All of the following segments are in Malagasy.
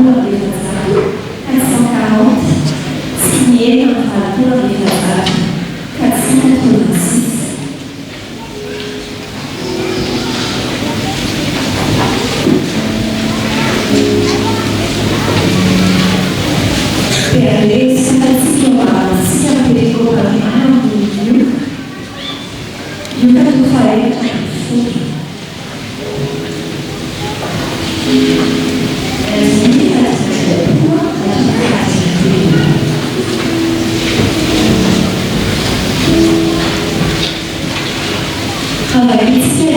falatura defasado, 440, signé dans la falatura defasado, 486. Per lei si chiamava sia per il governo di Yuka tu fare il futuro. Allora, inizia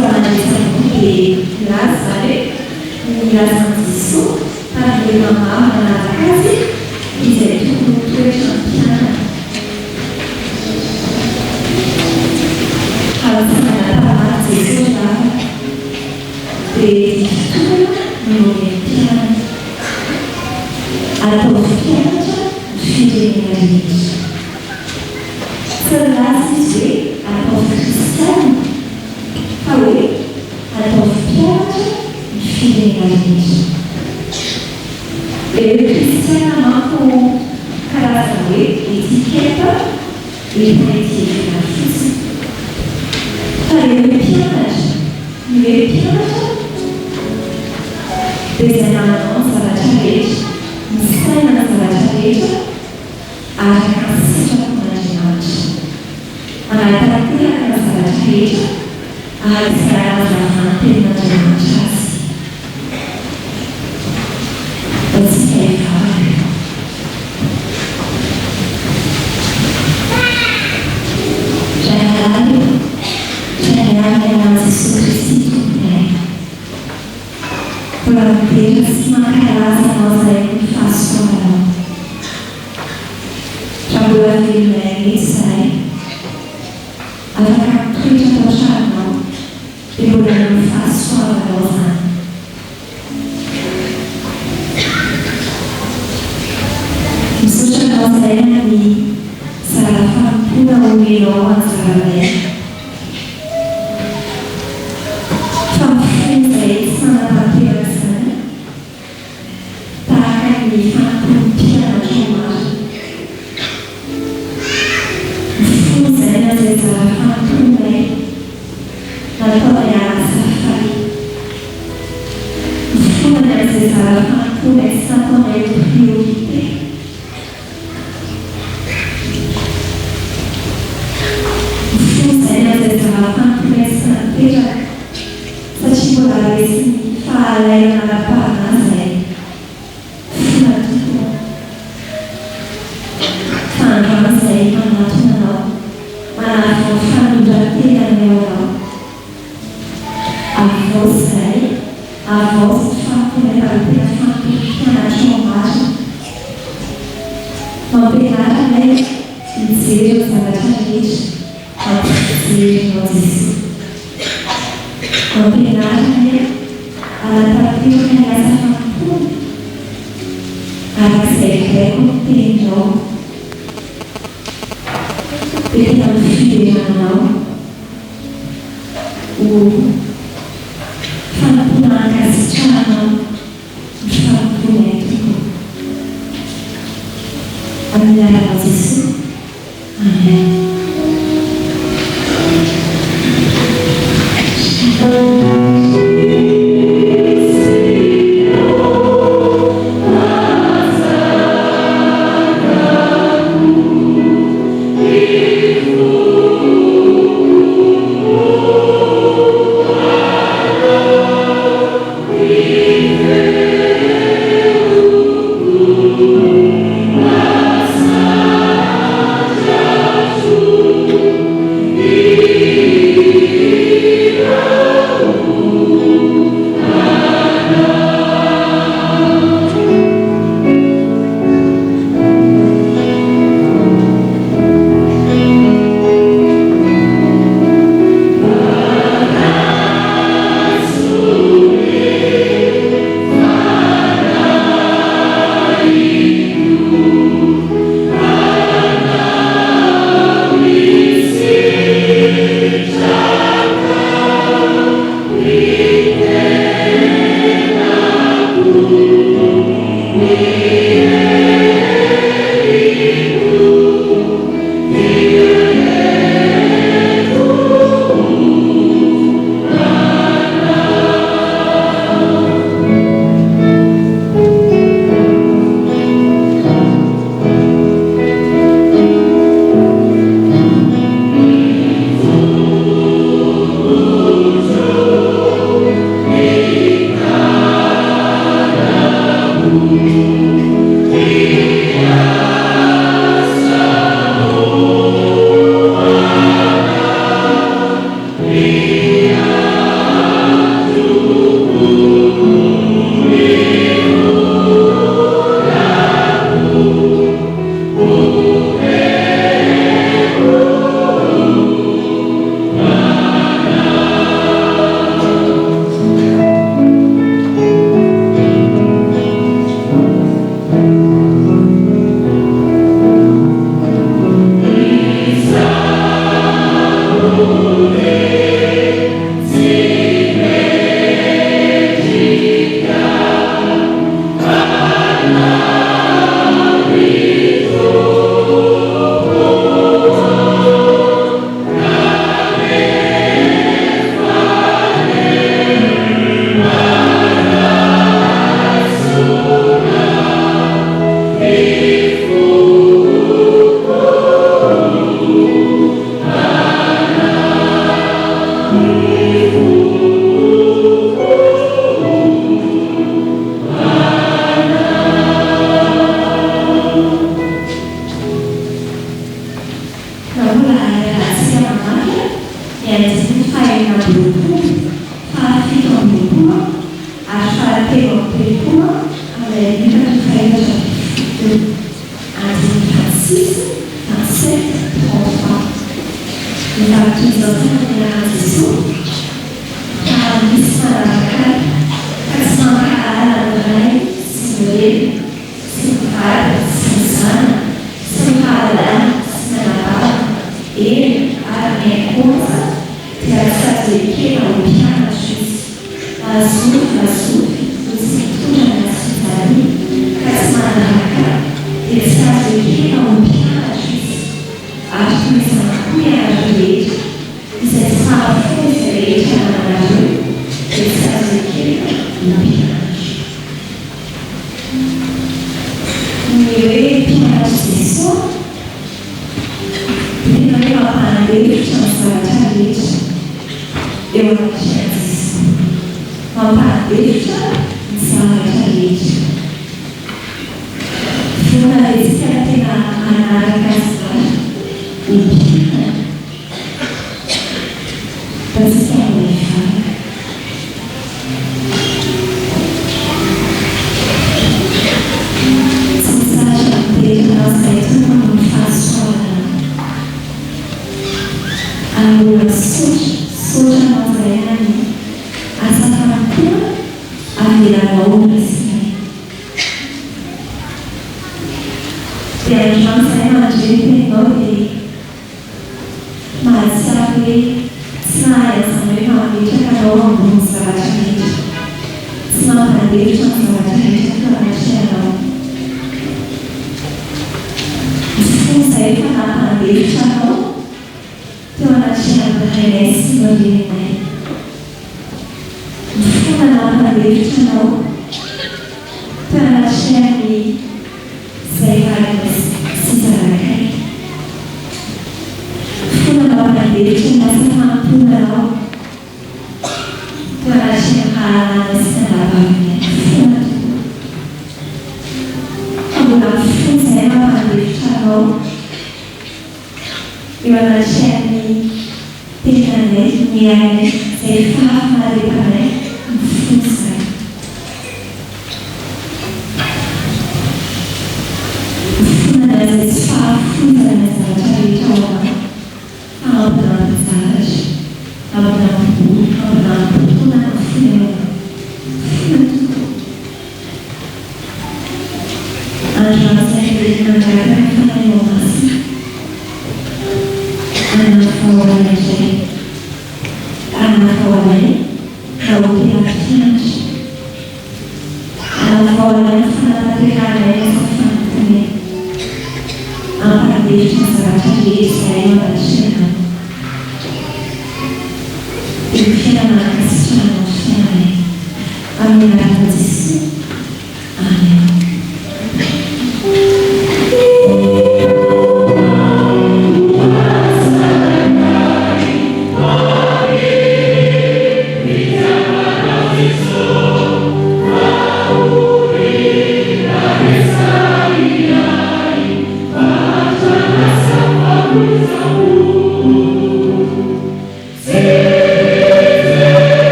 l'analizzazione che la santisso, parli di mamma, la casa, dice tutto è campiana. Allora, la palazzo è sociale, e non è piano. Alla tua pianta, uscire nella vita. Salvarsi alla tua cristiana, poi alla tua pianta, uscire nella vita. E il cristiano manco carattere, etichetta e politiche fisica. Fare le piante, desenhando a parede, ensaiando a parede, a cansar imaginante. A literatura da parede, a escrava da antena da imaginante. Você é fácil. Já é a suficiente. Por apenas uma casa nossa é muito fácil para ela. Trabalhar a vida é isso aí. A ficar tudo para o chão e por aí fácil para ela. O seu nossa é ali. Será fatura o melhor a trabalhar.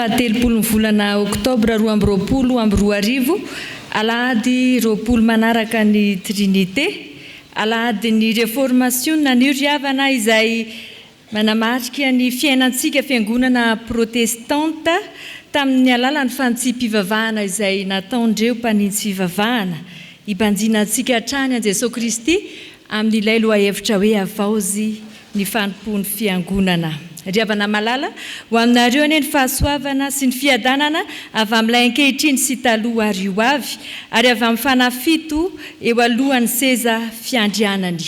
faha-telopolo ny volana oktobra 2020 alahady roapolo manaraka ny trinité alahady ny réformation ny riavana izay manamarika ny fiainantsika fiangonana protestante tamin'ny alalany fantsipivavahana izay nataondreo mpanintsy fivavahana hibanjinantsika hatrany an Jesosy Kristy amin'ilay lohahevitra hoe avaozy ny fanompon'ny fiangonana. Riavana malala ho aminareo anie ny fahasoavana sy ny fiadanana avy amin'ilay ankehitriny sy taloha ary ho avy ary avy amin'ny fanafito eo alohan'ny seza fiandrianany.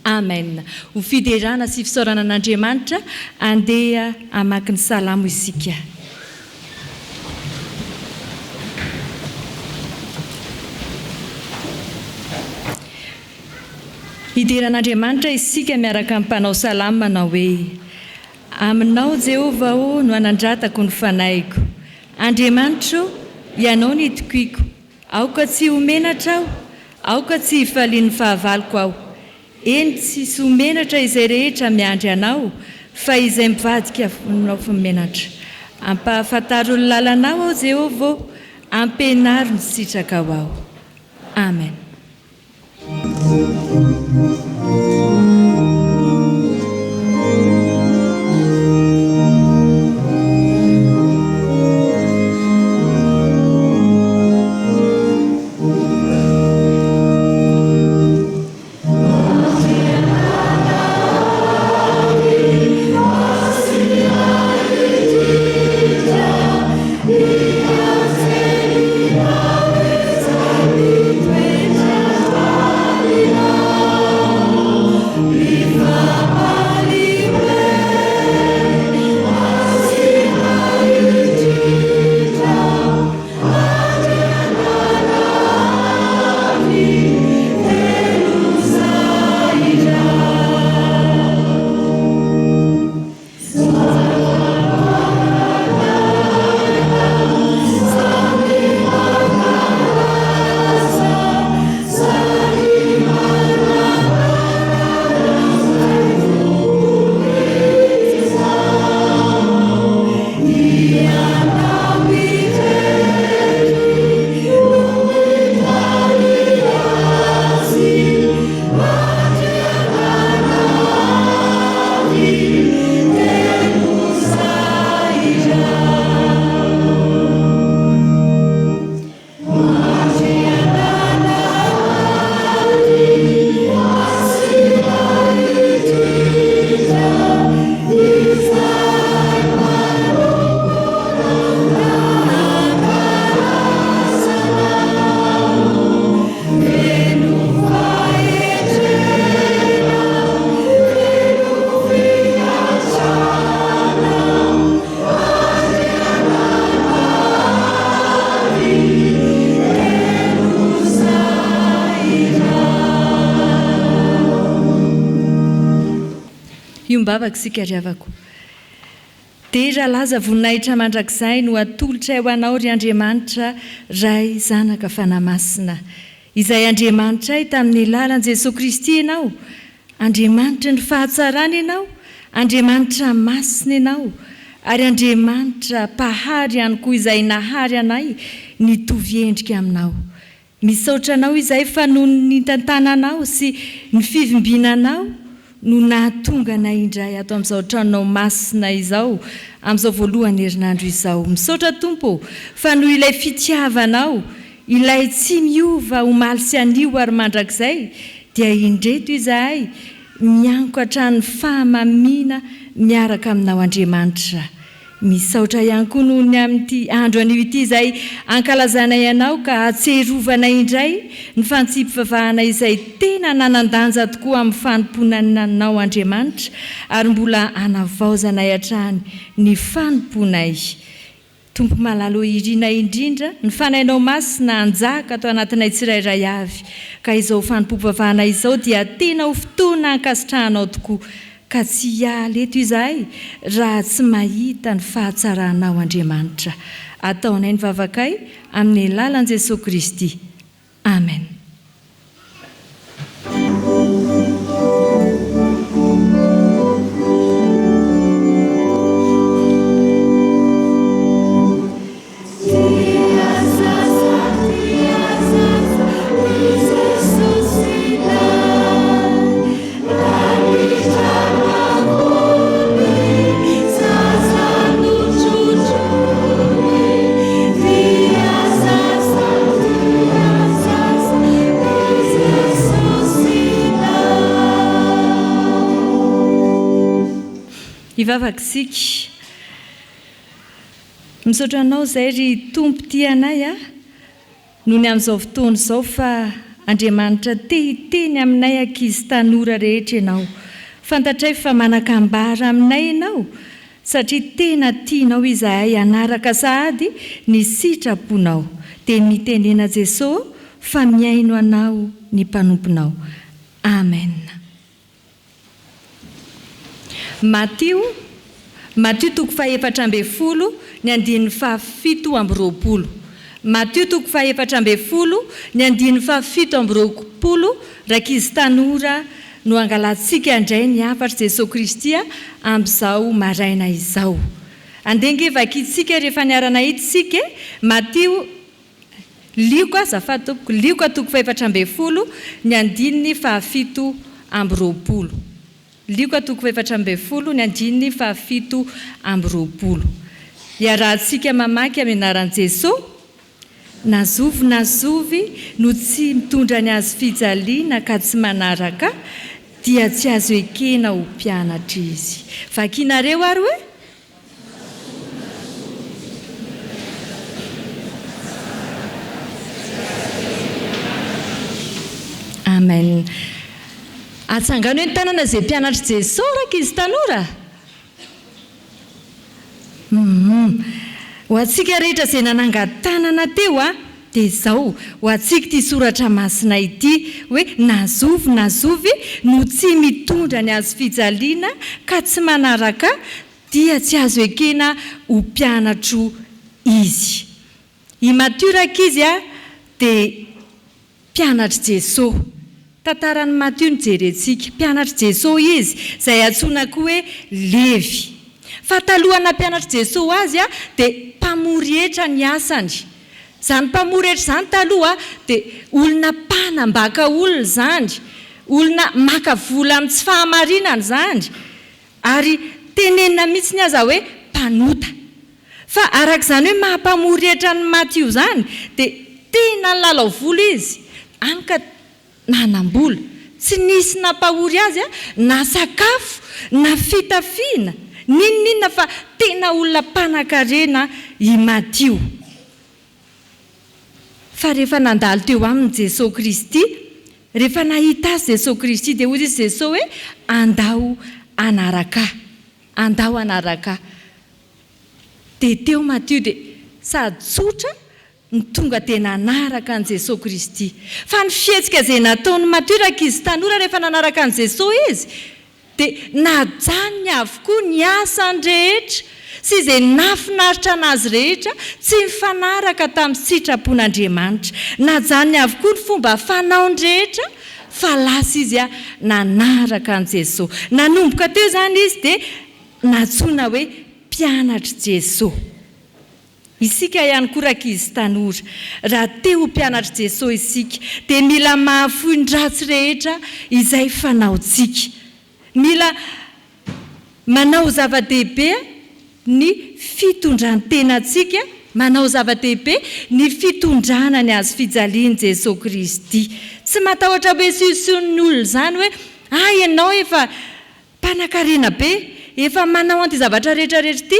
Amen. Ho fiderana sy fisaorana an'Andriamanitra andeha hamaky ny salamo isika. Hideran'Andriamanitra isika miaraka amin'ny mpanao salamo manao hoe: aminao Jehova o no anandratako ny fanaiko. Andriamanitra ianao ny tokoiko. Aoka tsy homenatra aho, aoka tsy hifalian'ny fahavaloko aho. Eny tsy homenatra izay rehetra miandry anao, fa izay mivadika anao fomenatra. Ampahafantaro ny lalanao aho Jehova, ampenaro ny sitraka ao aho. Amen. Mbavaka sika riavako. Tera laza voninahitra mandrakizay no atolotra eo anao ry Andriamanitra ray zanaka fanamasina. Izay Andriamanitra tamin'ny lalan'i Jesosy Kristy ianao. Andriamanitra ny fahatsarana ianao. Andriamanitra masina ianao. Ary Andriamanitra pahary ihany koa izay nahary anay nitovy endrika aminao. Misaotra anao izay fa noho ny tantananao sy ny fivimbinanao no nahatonga anay indray ato amin'izao tranonao masina izao amin'izao voalohany herinandro izao. Misaotra Tompo fa noho ilay fitiavanao, ilay tsy miova omaly sy anio ary mandrakizay dia indreto izahay mianko hatrany fahamamiana miaraka aminao Andriamanitra. Misaotra ihany koa noho ny amin'ity andro anio ity izay ankalazanay ianao ka atserovanay indray ny fantsipivavahana izay tena nanandanja tokoa amin'ny fanomponanao Andriamanitra ary mbola anavaozanay hatrany ny fanomponay. Tompo malalo irinay indrindra ny fanainao masina anjaka atao anatinay tsirairay avy ka izao fanompo-pivavahana izao dia tena ho fotoana ankasitrahanao tokoa. Ka tsy hialy eto izahay raha tsy mahita ny fahatsaranao Andriamanitra. Ataonay ny vavakay amin'ny lalan'i Jesosy Kristy. Amen. ivavakisika misaotra anao izay ry tompo ty anay a noho ny amin'izao fotoana izao fa Andriamanitra tehiteny aminay ankizy tanora rehetra ianao. Fantatray fa manakambara aminay ianao satria tena tianao izahay hanaraka sahady ny sitraponao. Dia nitenena Jesosy fa miaino anao ny mpanomponao. Amen. Matio 7:20 ny 7:20. Matio 7:20 ny 7:20. Rankizy tanora no angalantsika andray ny hafatra Jesosy Kristy amin'izao maraina izao. Andenge vakitsika rehefa niarana hitsika Matio Lioka 7:20 ny 7:20. Lioka 7:20 ny 7:20. Iarahantsika mamaky amin'ny anaran'i Jesosy. Nazovy no tsy mitondra ny azy fijaliana ka tsy manaraka dia tsy azo ekena ho mpianatra izy. Vakianareo ary hoe Amen. Atsangano hoe ny tanana izay mpianatra Jesosy rankizy tanora. Ho antsika rehetra izay nanangan-tanana teo dia izao ho antsika ity soratra masina ity hoe nazovy no tsy mitondra ny azy fijaliana ka tsy manaraka dia tsy azo ekena ho mpianatro izy. I Matio rankizy dia mpianatra Jesosy. Tantarany Matio ny jerentsika mpianatra Jesosy izy izay antsoina koa hoe Levy. Fa talohana mpianatra Jesosy azy dia mpamory hetra ny asany. Zany mpamory hetra zany taloha dia olona mpanambaka olona zany, olona maka vola amin'ny tsy fahamarinana zany, ary tenenina mihitsy ny aza hoe mpanota. Fa arak'izany hoe mampamory hetra ny Matio zany dia tena lalao vola izy, anka nanambola, tsy nisy nampahory azy na sakafo na fitafiana, ninona fa tena olona mpanan-karena i Matio. Fa rehefa nandalo teo aminy Jesosy Kristy, rehefa nahita azy Jesosy Kristy dia hoy izy Jesosy hoe andao anaraka. Dia teo Matio dia sady tsotra ny tonga dia nanaraka an Jesosy Kristy. Fa ny fihetsika izay nataony Matio rankizy tanora rehefa nanaraka an Jesosy izy dia najanony avokoa ny asany rehetra sy izay nafinaritra anazy rehetra tsy mifanaraka tamin'ny sitrapon'Andriamanitra. Najanony avokoa ny fomba fanaony rehetra fa lasa izy nanaraka an Jesosy. Nanomboka teo zany izy dia natsoina hoe mpianatra Jesosy. Isika ihany koa rankizy tanora, raha te ho mpianatra Jesosy isika dia mila mahafoy ny ratsy rehetra izay fanaontsika. Mila manao zava-dehibe ny fitondran-tenantsika, manao zava-dehibe ny fitondrana ny azy fijaliany Jesosy Kristy. Tsy matahotra hoe siosion'ny olona zany hoe ianao efa mpanan-karena be, efa manao anty zavatra rehetrarehetra ity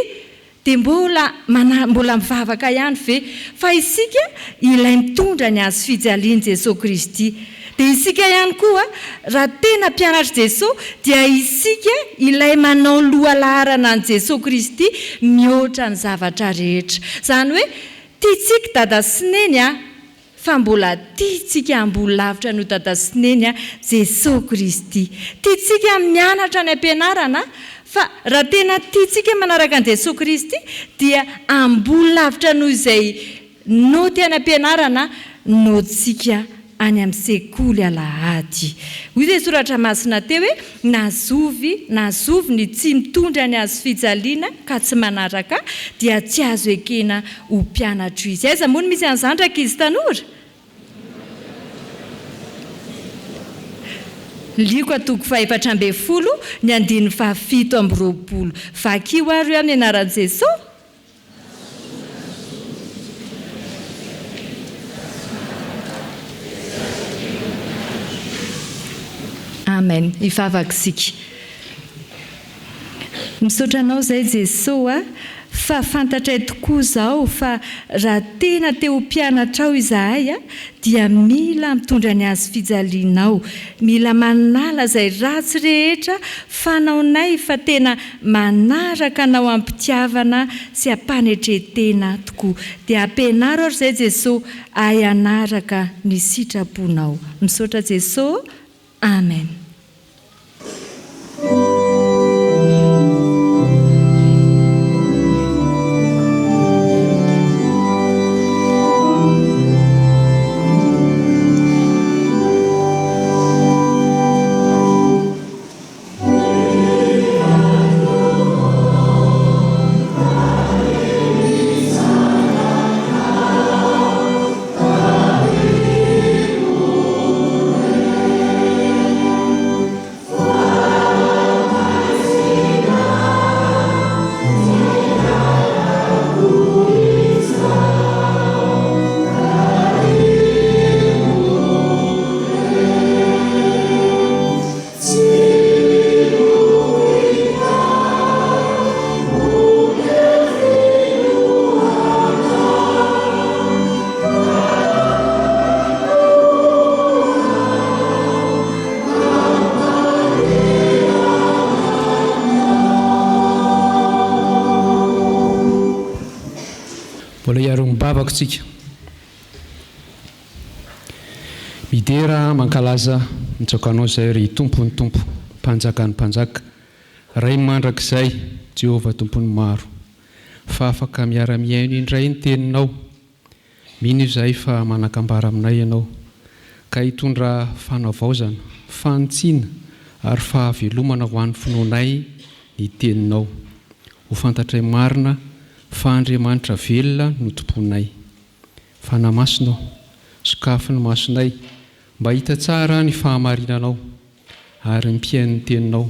dia mbola mivavaka ihany ve? Fa isika ilay mitondra ny azy fijaliany Jesosy Kristy. Dia isika ihany koa raha tena mpianatra Jesosy dia isika ilay manao lohalaharana an Jesosy Kristy mihoatra ny zavatra rehetra. Zany hoe tiantsika dada sy neny fa mbola tiantsika ambony lavitra no dada sy neny Jesosy Kristy. Tiantsika mianatra ny ampianarana fa raha tena tiantsika manaraka an Jesosy Kristy dia ambony lavitra noho izay noty any ampianarana notsika any amin'ny sekoly alahady. Hoy izay soratra masina teo hoe nazovy ny tsy mitondra ny azy fijaliana ka tsy manaraka dia tsy azo ekena ho mpianatra izy. Aiza moa no misy an'izany rankizy tanora? Lioka 7:20 ny 7:20. Vakio ary eo amin'ny anaran'i Jesosy. Amen. Ivavaka isika. Misaotra anao izay Jesosy fa fantatray tokoa izao fa raha tena teo mpianatra ao izahay dia mila mitondra ny azy fijalianao, mila manala izay ratsy rehetra fanaonay fa tena manaraka anao ampitiavana sy ampanetretena tokoa. Dia ampianaro ary izay Jesosy hanaraka ny sitraponao. Misaotra Jesosy. Amen. Mbola hiaro mibavaka tsika. Midera mankalaza mitsokanao izay ry tompony tompo, mpanjakany mpanjaka. Ray mandrakizay Jehovah tompony maro. Fa afaka miara-miaino indray ny teninao. Mino izay fa manakambara aminay ianao. Ka hitondra fanavaozana, fantsiana ary fahavelomana ho an'ny finoanay ny teninao. Ho fantatray marina fa Andriamanitra velona no tomponay. Fanamasinao, sokafy ny masonay, mba hita tsara ny fahamarinanao ary mpiain'ny teninao,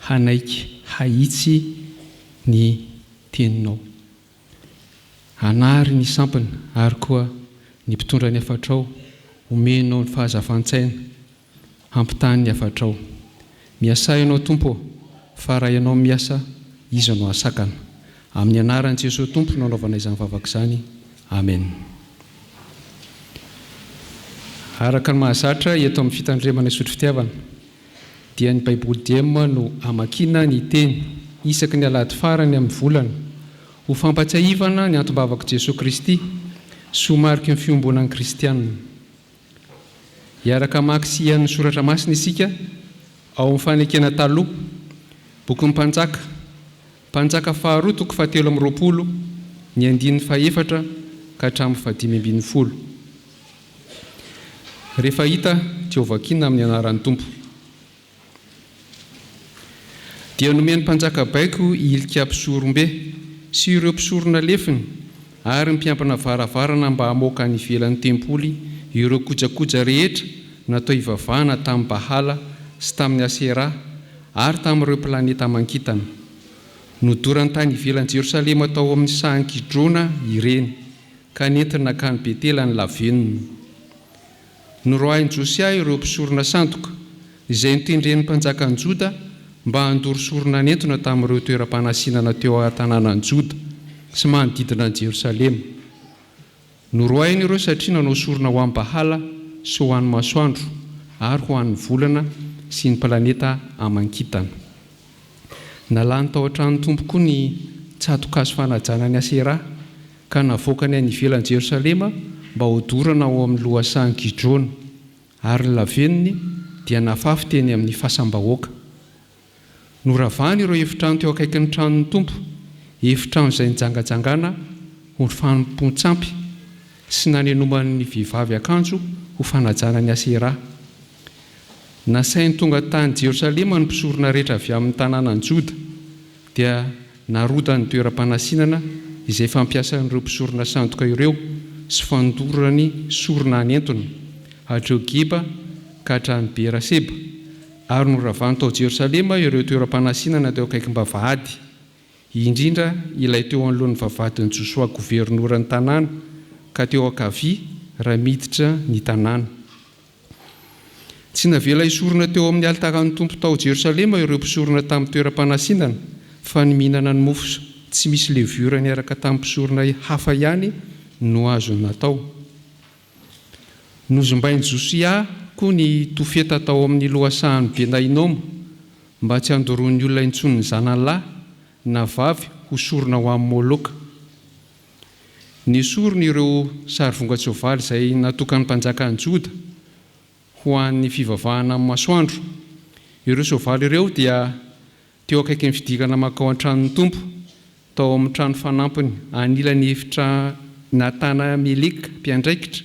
hanaiky, hahitsy ny teninao. Hanary ny sampany ary koa ny mpitondra ny afatrao, omenao ny fahazafan-tsaina, hampitany ny afatrao. Miasa ianao Tompo, fa raha ianao miasa, iza no asakana. Amin'ny anaran'i Jesosy Tompo no anaovana izany vavaka izany. Amen. Araka ny mahazatra eto amin'ny fitandremana sotro fitiavana dia ny Baiboly Diema no amakiana ny teny isaky ny alahady farany amin'ny volana ho fampatsiahivana ny antom-bavaka Jesosy Kristy sy ho mariky ny fiombonan'ny kristianina. Hiaraka mamaky sy hihaino ny soratra masina isika ao amin'ny fanekena taloha, boky ny Mpanjaka faharoa toko 7:20, ny 9:4 ka hatramin'ny 5:10. Rehefa hita Jehovah kina amin'ny anaran'ny Tompo. Dia nomeny mpanjaka baiko Hilkia mpisorombe sy ireo mpisorona lefiny ary mpiampana varavarana mba hamoaka ny ivelan'ny tempoly ireo kojakoja rehetra natao hivavahana tamin'ny Bahala sy tamin'ny Asera ary tamin'ireo planeta mankitana. Nodorany tany ivelan'i Jerosalema tao amin'ny sahan-kidrona ireny ka nentina nakany Betela ny lavenina. Noroahin'i Josia ireo mpisorona sandoka izay nitendren'ny mpanjakan'i Joda mba handoro sorona nentina tamin'ireo toeram-panasinana teo an-tanànan'i Joda sy manodidina an'i Jerosalema. Noroahiny ireo satria nanao sorona ho an'ny Bahala sy ho an'ny masoandro ary ho an'ny volana sy ny planeta amankitana. Nalany tao an-tranon'ny Tompo koa ny tsatokazo fanajana ny Asera ka navoakany any ivelan'i Jerosalema mba hodorana ao amin'ny lohasahan-kidrona ary ny laveniny dia nafafy teny amin'ny fahasambahoaka. Noravany ireo efitrano teo akaikin'ny tranon'ny Tompo, efitrano izay nijangajangana ho fampon-tsampy sy nanenoman'ny vehivavy akanjo ho fanajana ny Asera. Nasainy tonga tany Jerosalema ny mpisorona rehetra avy amin'ny tanànan'i Joda dia narodany toeram-panasinana izay fampiasan'ireo mpisorona sandoka ireo sy fandorany sorona anentona hatreo Geba ka hatrany Beraseba ary noravany tao Jerosalema ireo toeram-panasinana teo akaiky vavahady, indrindra ilay teo anoloan'ny vavahadin'i Josoa governoran'ny tanàna ka teo ankavia raha miditra ny tanàna. Tsy navela isorona teo amin'ny altaran'ny Tompo tao Jerosalema ireo mpisorona tamin'ny toeram-panasinana fa ny mihinana ny mofo tsy misy levura niaraka tamin'ny mpisorona hafa ihany no azo natao. Nozombainy Josia koa ny tofeta tao amin'ny lohasahan'ny Benainoma mba tsy andoroan'ny olona intsony ny zanan'lahy na vavy ho sorona ho amin'ny Moloka. Nisorona ireo sarivongan-tsoavaly izay natokany mpanjakan'ny Joda ho an'ny fivavahana amin'ny masoandro. Ireo soavaly ireo dia teo akaiky ny fidikana makao an-tranon'ny tompo, tao amin'ny trano fanampiny anilany efitra natana Meleka mpiandraikitra.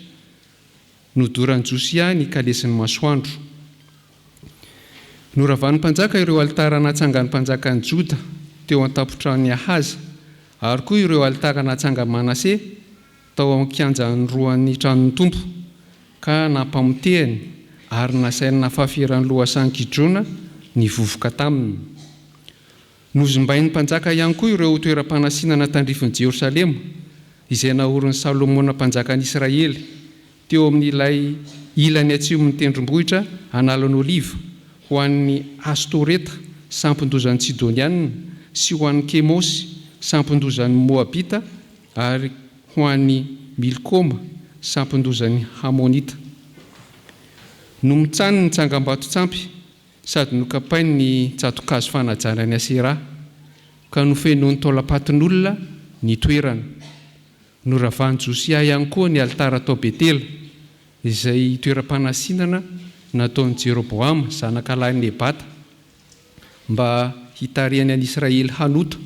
Nodoran'i Josia ny kalesin'ny masoandro. Noravan'ny mpanjaka ireo alitara natsangan'ny mpanjakan'ny Joda teo an-tampotran'ny Ahaza, ary koa ireo alitara natsangan'ny Manase tao amin'ny kianjan'ny roan'ny tranon'ny tompo, ka nampamotehany ary nasaina fahaferan'ny lohasahan'i Gidrona ny vovoka taminy. Nozombain'ny mpanjaka ihany koa ireo toeram-panasinana tandrifin'i Jerosalema izay naorin'ny Salomona mpanjakan'i Israely teo amin'ilay ilany atsiomin'ny tendrombohitra analan'ny Oliva ho an'ny Astoreta sampindozan'ny Sidonianina sy ho an'ny Kemosy sampindozan'ny Moabita ary ho an'ny Milkoma sampindozan'ny Hamonita. No mitsany ny tsangam-bato tsampy sady nokapainy ny tsatokazo fanajana ny Asera, ka nofenoan'ny taolapatin'olona ny toerana. Noravan'i Josia ihany koa ny alitara tao Betela izay toeram-panasinana nataon'i Jeroboama zanaka lahy Nebata mba hitarihany an'i Israely hanoto.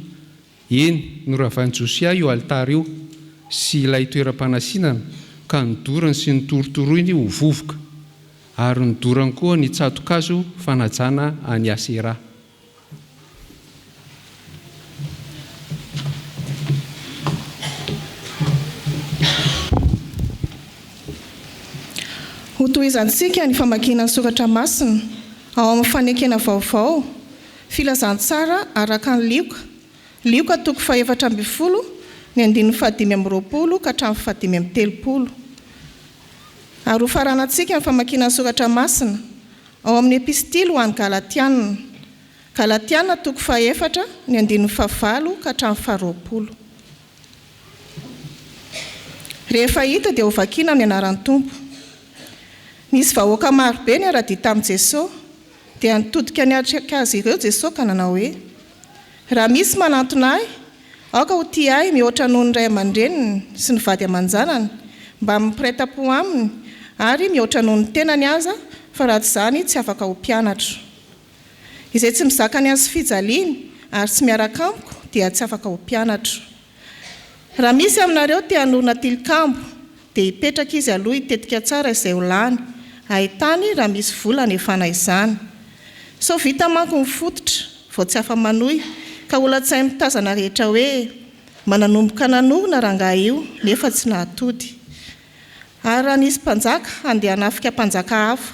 Eny, noravan'i Josia io alitara io sy ilay toeram-panasinana ka nidorany sy nitorotoroiny ho vovoka, ary nidorany koa ny tsatokazo fanajana any Asera. Ho tohizantsika ny famakiana ny soratra masina ao amin'ny fanekena vaovao, filazantsara araka ny Lioka toko faha-efatra ambin'ny folo ny andininy fahadimy amby roapolo ka hatramin'ny fahadimy amby telopolo. Ary ho faranantsika ny famakiana ny soratra masina ao amin'ny epistily ho an'ny Galatiana toko faha-efatra ny andininy fahavalo ka hatramin'ny faharoapolo. Rehefa hita dia ho vakiana amin'ny anaran'ny Tompo. Nisy vahoaka marobe ny ara-dita amin'i Jesosy, dia nitodika niatrika azy ireo Jesosy ka nanao hoe: raha misy manantona ahy, aoka ho tia ahy mihoatra noho ny ray aman-dreniny sy ny vady aman-janany, mba mipiray-po aminy, ary mihoatra noho ny tenany aza, fa raha tsy izany tsy afaka ho mpianatra. Izay tsy mizaka ny azy fijaliany ary tsy miaraka amiko dia tsy afaka ho mpianatra. Raha misy aminareo te hanorina tilikambo, dia hipetraka izy aloha hitetika tsara izay ho lany, ahitany raha misy vola hanefana izany. So vita manko mifototra, vao tsy afa-manohy, ka ola-tsay mitazana rehetra hoe mananomboka nanorina rangahy io nefa tsy nahatody. Ary raha nisy mpanjaka andeha hanafika mpanjaka hafa,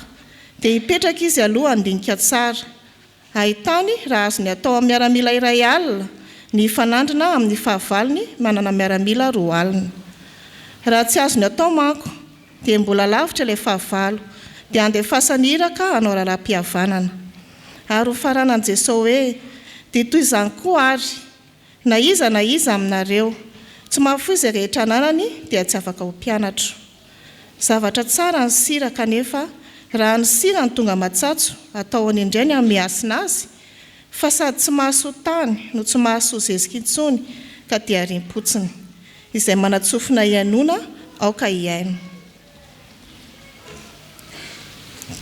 dia hipetraka izy aloha handinika tsara, ahitany raha azony atao amin'ny miaramila iray alina ny fanandrina amin'ny fahavalony manana miaramila 2 alina. Raha tsy azony atao manko, dia mbola lavitra ilay fahavalo, dia andefasany iraka hanao raharaham-pihavanana. Ary ho faranan'i Jesosy hoe: dia toy izany koa ary, na iza aminareo, tsy mahafoy izay rehetra ananany dia tsy afaka ho mpianatra. Zavatra tsara ny sira, kanefa raha ny sira ny tonga matsatso, atao any indray ny amiasina azy, fa sady tsy mahasoa tany no tsy mahasoa zezika intsony, ka dia rim-potsiny. Izay manatsofina ianona aoka iaino.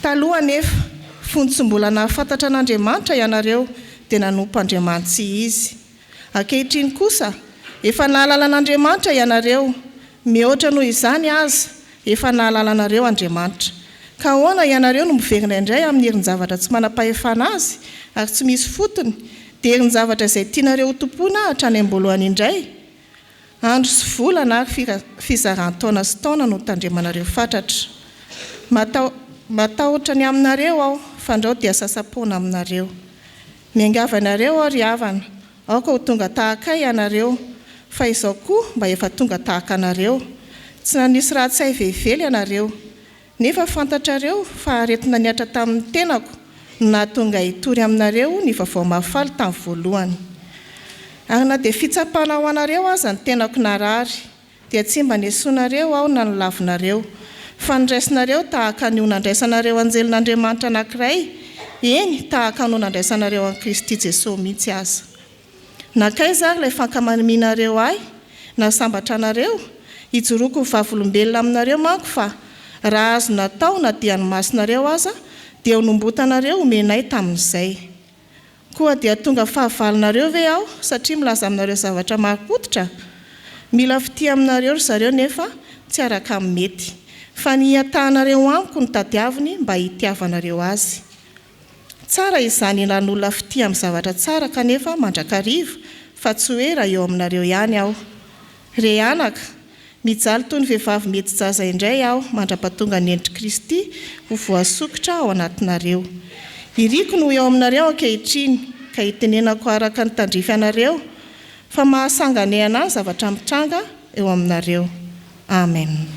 Taloha nefa, fony tsy mbola nahafantatra an'Andriamanitra ianareo dia nanompo Andriamanitra izy. Ankehitriny kosa, efa nahalala an'Andriamanitra ianareo, mihoatra noho izany aza, efa nahalala anareo Andriamanitra. Ka ahoana ianareo no miverina indray amin'ny herin-javatra tsy manam-pahefana azy ary tsy misy fotony, dia herin-javatra izay tianareo ho tompona hatrany am-boalohany indray? Andro sy volana ary fizaran-taona sy taona no tandremanareo fatratra. Matahotra ny aminareo aho, fandrao dia sasapoana aminareo. Miangava nareo aho ry havana, aoka ho tonga tahaka ianareo, fa izao koa mba efa tonga tahaka anareo. Tsy nanisy raha-tsay velively ianareo, nefa fantatrareo fa aretina niatra tamin'ny tenako no nahatonga hitory aminareo ny vaovao mahafaly tamin'ny voalohany. Ary na dia fitsapana ho anareo aza ny tenako narary dia tsy mba niesoanareo aho na nylavinareo fa nyraisinareo tahaka ny ho nandraisanareo anjelin'Andriamanitra anankiray, eny tahaka no nandraisanareo an'i Kristy Jesosy mihitsy aza. Nakaiza ilay fankamaninareo ahy na sambatra anareo hijoroako vavolombelona aminareo manko fa raha azo natao na dia ny masinareo aza dia honombotanareo omenay tamin'izay. Koa dia tonga fahavalinareo ve aho satria milaza aminareo zavatra mahapototra? Mila fity aminareo ry zareo nefa tsy araka amin'ny mety, fa ny hiatahanareo amiko ny tadiaviny mba hitiavanareo azy. Tsara izany ilan'olona fity amin'ny zavatra tsara kanefa mandrakariva, fa tsy hoe raha eo aminareo ihany aho. Re anaka, mijaly toy ny vehivavy mety jaza indray aho mandra-pahatonga ny endri Kristy ho voasokotra ao anatinareo. Iriko no eo aminareo ankehitriny ka hitenenako araka ny tandrify anareo fa mahasanganay anahy zavatra mitranga eo aminareo. Amen.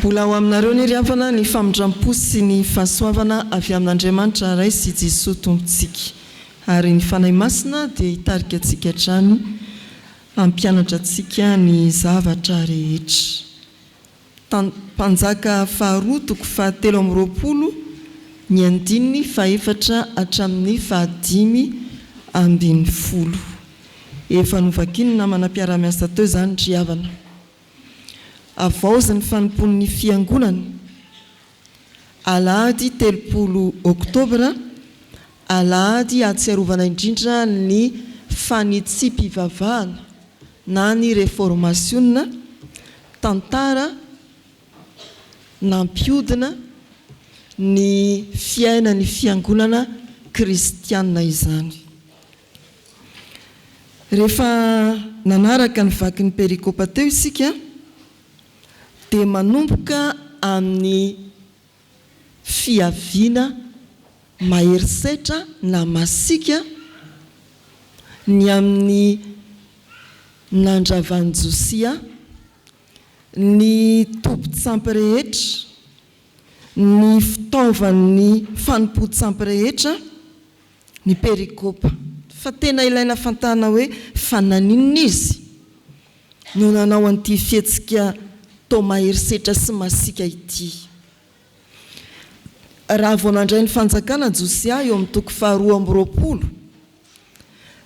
Mbola ho aminareo ny riavana ny famindram-po sy ny fahasoavana avy amin'Andriamanitra ray sy Jesosy tompontsika. Ary ny fanahy masina dia hitarika antsika hatrany hampianatra antsika ny zavatra rehetra. Mpanjaka faharoa toko fahatelo amby roapolo ny andininy fahaefatra hatramin'ny fahadimy ambin'ny folo. Efa novakiny namana mpiara-miasa teo izany riavana. Avaozy ny fanompon'ny fiangonana alahady 30 oktobra, alahady ahatsiarovana indrindra ny fanitsim-pivavahana na ny reformationna, tantara nampiodina ny fiainan'ny fiangonana kristianina izany. Rehefa nanaraka ny vaky ny perikopa teo isika dia manomboka amin'ny fiaviana maherisetra na masika, ny amin'ny nandravanjosia, ny tompotsampy rehetra, ny fitaovan'ny fanompo-tsampy rehetra, ny perikopa. Fa tena ilaina fantana hoe fananinina izy no nanao an'ity fihetsika tao maherisetra sy masika ity. Raha vao nandray ny fanjakana Josia eo amin'ny toko 220,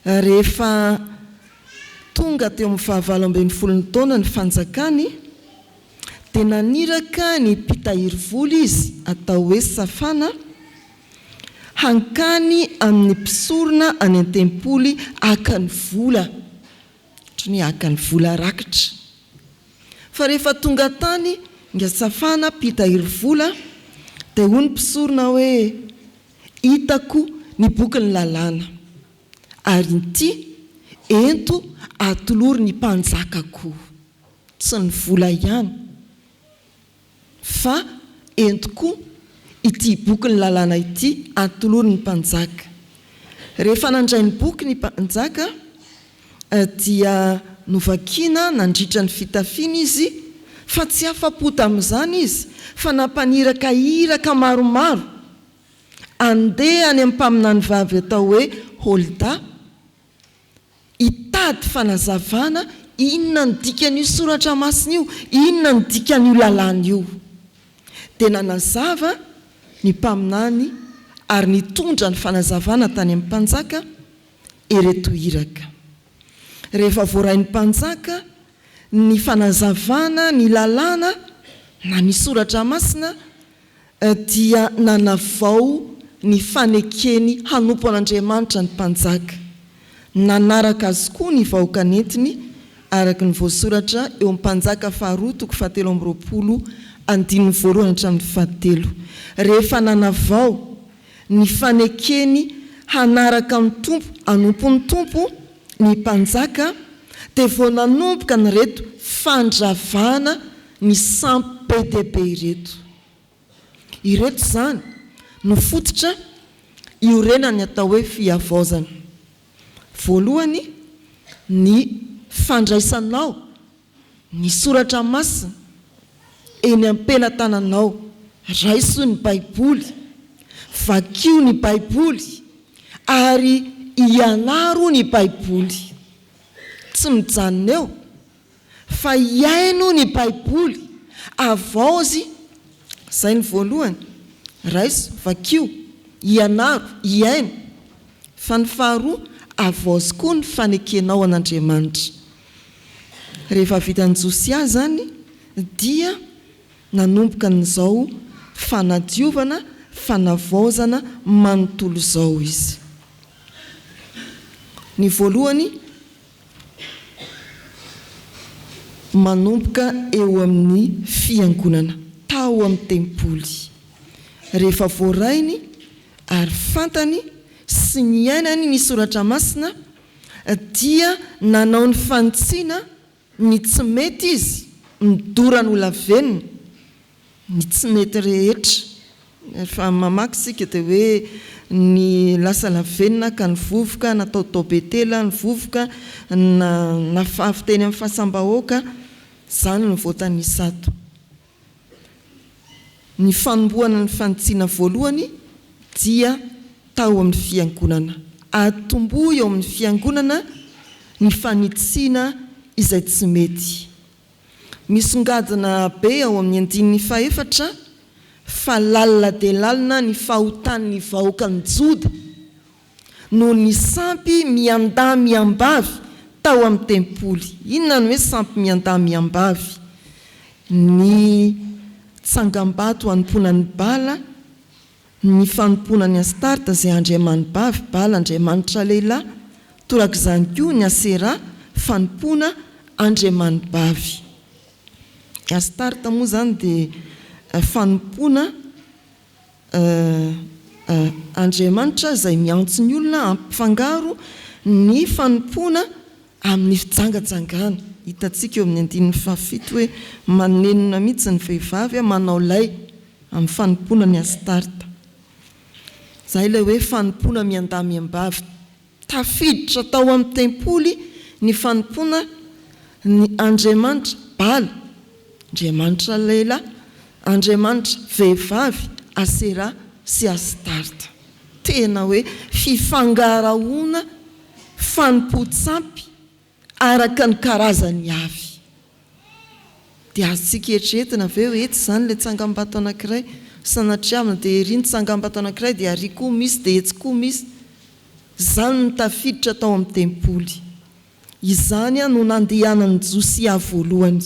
rehefa tonga teo amin'ny 29 taona ny fanjakany, dia naniraka ny mpitahiry vola izy atao hoe Safana hankany amin'ny mpisorona any an-tempoly haka ny vola, ohatran'ny hoe haka ny vola rakitra. Fa rehefa tonga tany nga Safana mpitahiry vola, dia hoy ny mpisorona hoe hitako ny boky ny lalàna, ary ity ento atolory ny mpanjakako, tsy ny vola ihany fa ento koa ity boky ny lalàna ity atolory ny mpanjaka. Rehefa nandray ny boky ny mpanjaka dia novakiana nandritra ny fitafiana izy, fa tsy afa-po tamin'izany izy, fa nampaniraka iraka maromaro andeha any amin'ny mpaminany vavy atao hoe Holda, hitady fanazavana inona ny dikan'io soratra masina io, inona ny dikan'io lalàna io. Dia nanazava ny mpaminany ary nitondra ny fanazavana tany amin'ny mpanjaka ireto iraka. Rehefa voarain'ny mpanjaka ny fanazavana ny lalàna na ny soratra masina, dia nanavao ny fanekeny hanompo an'Andriamanitra ny mpanjaka. Nanaraka azy koa ny vahoaka nentiny araka ny voasoratra eo amin'ny mpanjaka 2:7 andininy 1-7. Rehefa nanavao ny fanekeny hanaraka ny tompo, hanompo ny tompo ny mpanjaka, dia vao nanomboka ny reto fandravana ny sampy be dia be ireto. Ireto zany no fototra iorenany atao hoe fiavaozana. Voalohany, ny fandraisanao ny soratra masina eny am-pelatananao, raiso ny baiboly, vakio ny baiboly, ary ianaro ny baiboly. Tsy mijanona eo, fa iaino ny baiboly, avaozy. Zay ny voalohany, raiso, vakio, ianaro, iaino. Fa ny faharoa, avaozy koa ny fanekenao an'Andriamanitra. Rehefa vitan'ny Josia zany dia nanomboka n'izao fanadiovana, fanavaozana manontolo izao izy. Ny voalohany, manomboka eo amin'ny fiangonana, tao amin'ny tempoly. Rehefa voarainy ary fantany sy niainany ny soratra masina, dia nanao ny fanitsiana ny tsy mety izy, midorany olavenina, ny tsy mety rehetra. Rehefa mamaky sika dia hoe ny lasa lavenina ka ny vovoka, natao tao betela ny vovoka, nafafy teny amin'ny fahasambahoaka, zany ny voatany isato. Ny fanombohana ny fanitsiana voalohany dia tao amin'ny fiangonana, atombohy eo amin'ny fiangonana ny fanitsiana izay tsy mety. Misongadina be ao amin'ny 4 fa lalina dia lalina ny fahotan'ny vahoaka ny Joda no ny sampy miandahy miambavy tao amin'ny tempoly. Inona no hoe sampy miandahy miambavy? Ny tsangambato hanomponan'ny Bala, ny fanomponan'ny Astarta izay andriamanibavy, Bala andriamanitra lehilahy, torak'izany koa ny Asera fanompona andriamanibavy. Astarta moa zany dia fanompona andriamanitra izay miantso ny olona ampifangaro ny fanompona amin'ny fijangajangana. hitantsika eo amin'ny 7 hoe manenina mihitsy ny vehivavy manao lay amin'ny fanompoana ny Astarta. Zay ilay hoe fanompoana mianda-miambavy. Tafiditra tao amin'ny tempoly ny fanompoana ny Andriamanitra Bala, Andriamanitra lehilahy, Andriamanitra vehivavy, Asera sy Astarta. Tena hoe fifangarahoana fanompo-tsampy araka ny karazany avy. Dia azontsika eritreretina ve hoe etsy zany ilay tsangam-bato anankiray, sanatriavina dia ery ny tsangam-bato anankiray dia ary koa misy dia etsy koa misy. Zany no tafiditra tao amin'ny tempoly. Izany no nandehanan'ny Josia voalohany.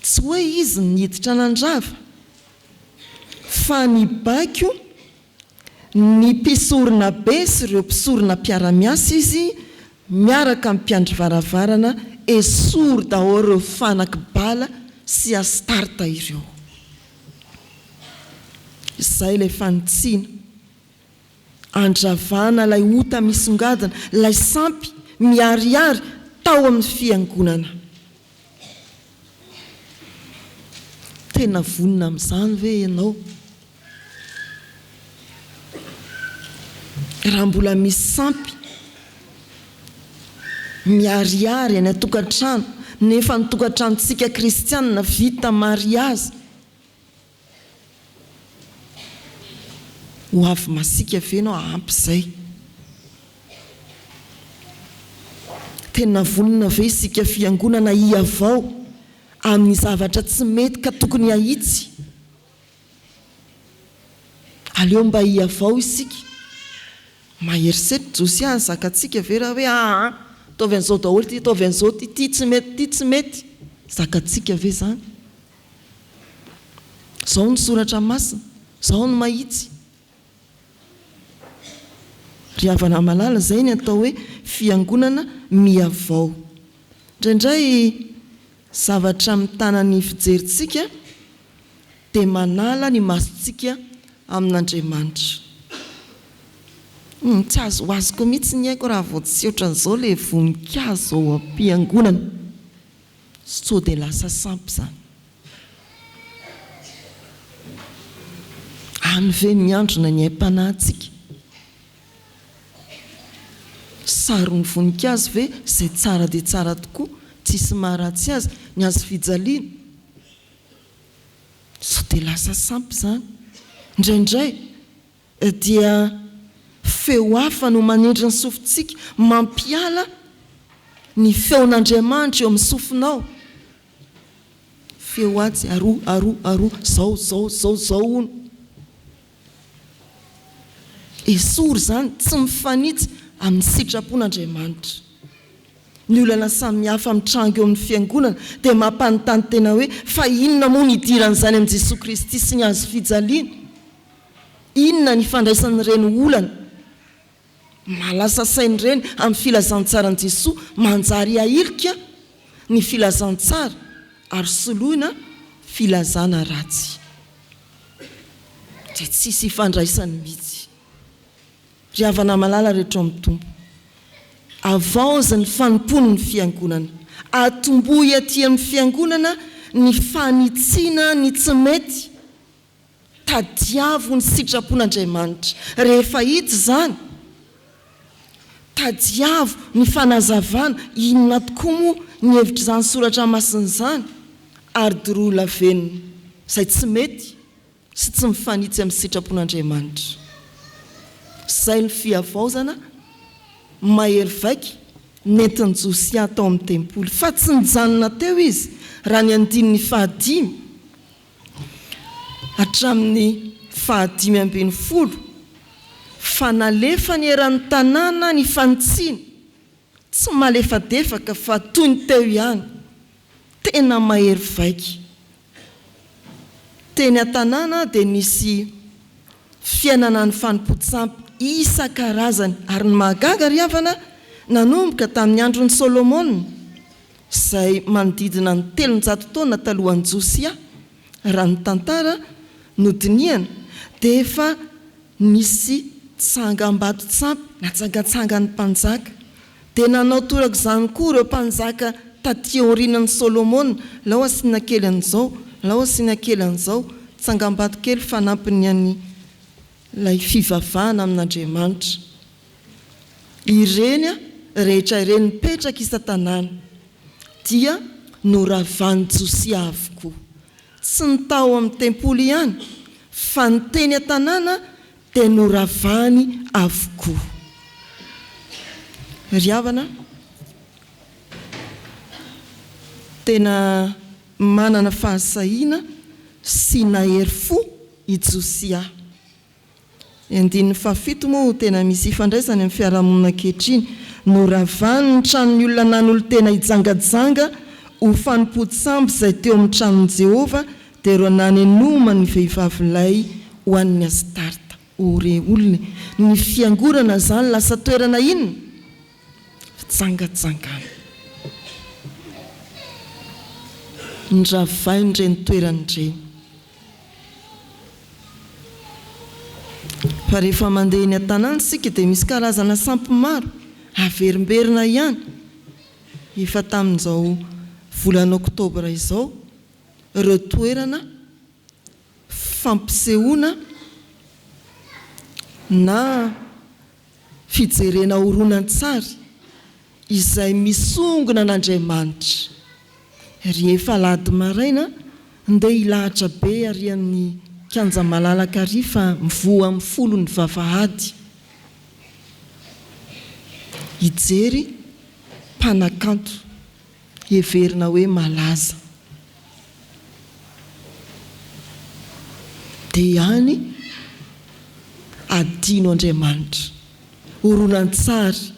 Tsy hoe izy niditra nandrava, fa ny bakio ny mpisorona be sy ireo mpisorona mpiara-miasa izy miaraka amin'ny mpiandry varavarana esory daholo ireo fanaky Bala sy Astarta ireo. Izay ilay fanitsiana, andravana ilay ota misongadina, ilay sampy miariary tao amin'ny fiangonana. Tena vonina amin'izany ve ianao? Raha mbola misy sampy miariary any atokantrano, nefa ny tokantranontsika kristianina vita mariazy, ho avy masika venao ampy izay. Tena vonina ve isika fiangonana hiavao amin'ny zavatra tsy mety ka tokony ahitsy? Aleo mba hiavao isika. Maherisety Josia ny zakatsika ve raha hoe taovy an'izao daholo ty, taovy an'izao ty tsy mety, ty tsy mety. Zakatsika ve zany? Zao ny soratra masina, zao ny mahitsy. Ry havana malala zay ny atao hoe fiangonana miavao. Indraindray zavatra mitana ny fijerintsika dia manala ny masontsika amin'Andriamanitra. Tsy azo azoko mihitsy ny haiko raha vao tsy ohatran'izao ilay voninkazo ao am-piangonana. Sao dia lasa sampy zany. Any ve miandrona ny aim-panahintsika? Saron'ny voninkazo ve izay tsara dia tsara tokoa, tsisy maharatsy azy, ny azo fijaliana? Sao dia lasa sampy zany. Indraindray dia feo hafa no manindry ny sofintsika, mampiala ny feon'Andriamanitra eo amin'ny sofinao. Feo atsy aro, zao ono. Esory zany tsy mifanitsy amin'ny sitrapon'Andriamanitra. Ny olana samihafa mitrango eo amin'ny fiangonana dia mampanontany tena hoe fa inona moa ny idiran'izany amin'i Jesosy Kristy sy ny azo fijaliana? Inona ny fandraisan'ireny olana? Malasa sain'ireny amin'ny filazantsara Jesosy, manjary ahilika ny filazantsara ary soloina filazana ratsy. Dia tsisy ifandraisany mihitsy. Ry havana malala rehetra amin'ny tompo, avaoza ny fanompony ny fiangonana, atombohy aty amin'ny fiangonana ny fanitsiana ny tsy mety, tadiavo ny sitrapon'Andriamanitra. Rehefa hita zany, tadiavo ny fanazavana, inona tokoa moa ny hevitra izany soratra masina izany, ary dorola venina izay tsy mety sy tsy mifanitsy amin'ny sitrapon'Andriamanitra. Izay ny fiavaozana mahery vaika nentin'ny Josia tao amin'ny tempoly. Fa tsy nijanona teo izy raha ny 5 hatramin'ny 5 fa nalefa ny eran'ny tanàna ny fanitsiana, tsy malefadefaka fa toy ny teo ihany. Tena mahery vaika. Teny an-tanàna dia nisy fiainana ny fanompo-tsampy isan-karazany, ary ny mahagaga ry havana nanomboka tamin'ny andron'ny Solomona, izay manodidina ny 300 taona talohan'i Josia. Raha ny tantara no dinihana dia efa nisy tsangam-bato-tsampy, natsangatsangany mpanjaka dia nanao toraka izany koa ireo mpanjaka taty aorianan'i Solomona, lao asiana kely an'izao, lao asiana kely an'izao, tsangam-bato kely fanampiny any ilay fivavahana amin'Andriamanitra. Ireny rehetra ireny mipetraka isa-tanàna dia noravan'i Josia avokoa. Tsy ny tao amin'ny tempoly ihany, fa ny teny an-tanàna dia noravany avokoa. Ry havana, tena manana fahasahiana sy nahery fo i Josia. Andininy fafito moa tena misy ifandraisany amin'ny fiarahamonina ankehitriny. Noravany ny tranon'ny olona nanolo tena hijangajanga ho fanompotsy izay teo amin'ny tranon'i Jehova, dia ireo nanenoma ny vehivavylay ho an'ny Astarta, ho re olona. Ny fiangorana zany lasa toerana inona? Fijangajangana. Niravainy ireny toerana ireny. Fa rehefa mandeha ny an-tanàna isika dia misy karazana sampy maro averimberina ihany. Efa tamin'izao volana Oktobra izao, ireo toerana fampisehoana na fijerena horonan-tsary izay misongona an'Andriamanitra. Rehefa alahady maraina ndeha ilahatra be ary amin'ny kianja malalaka ary fa mivoa amin'ny folo ny vavahady. Hijery mpanakanto heverina hoe malaza. Dia ihany adino Andriamanitra, horonan-tsary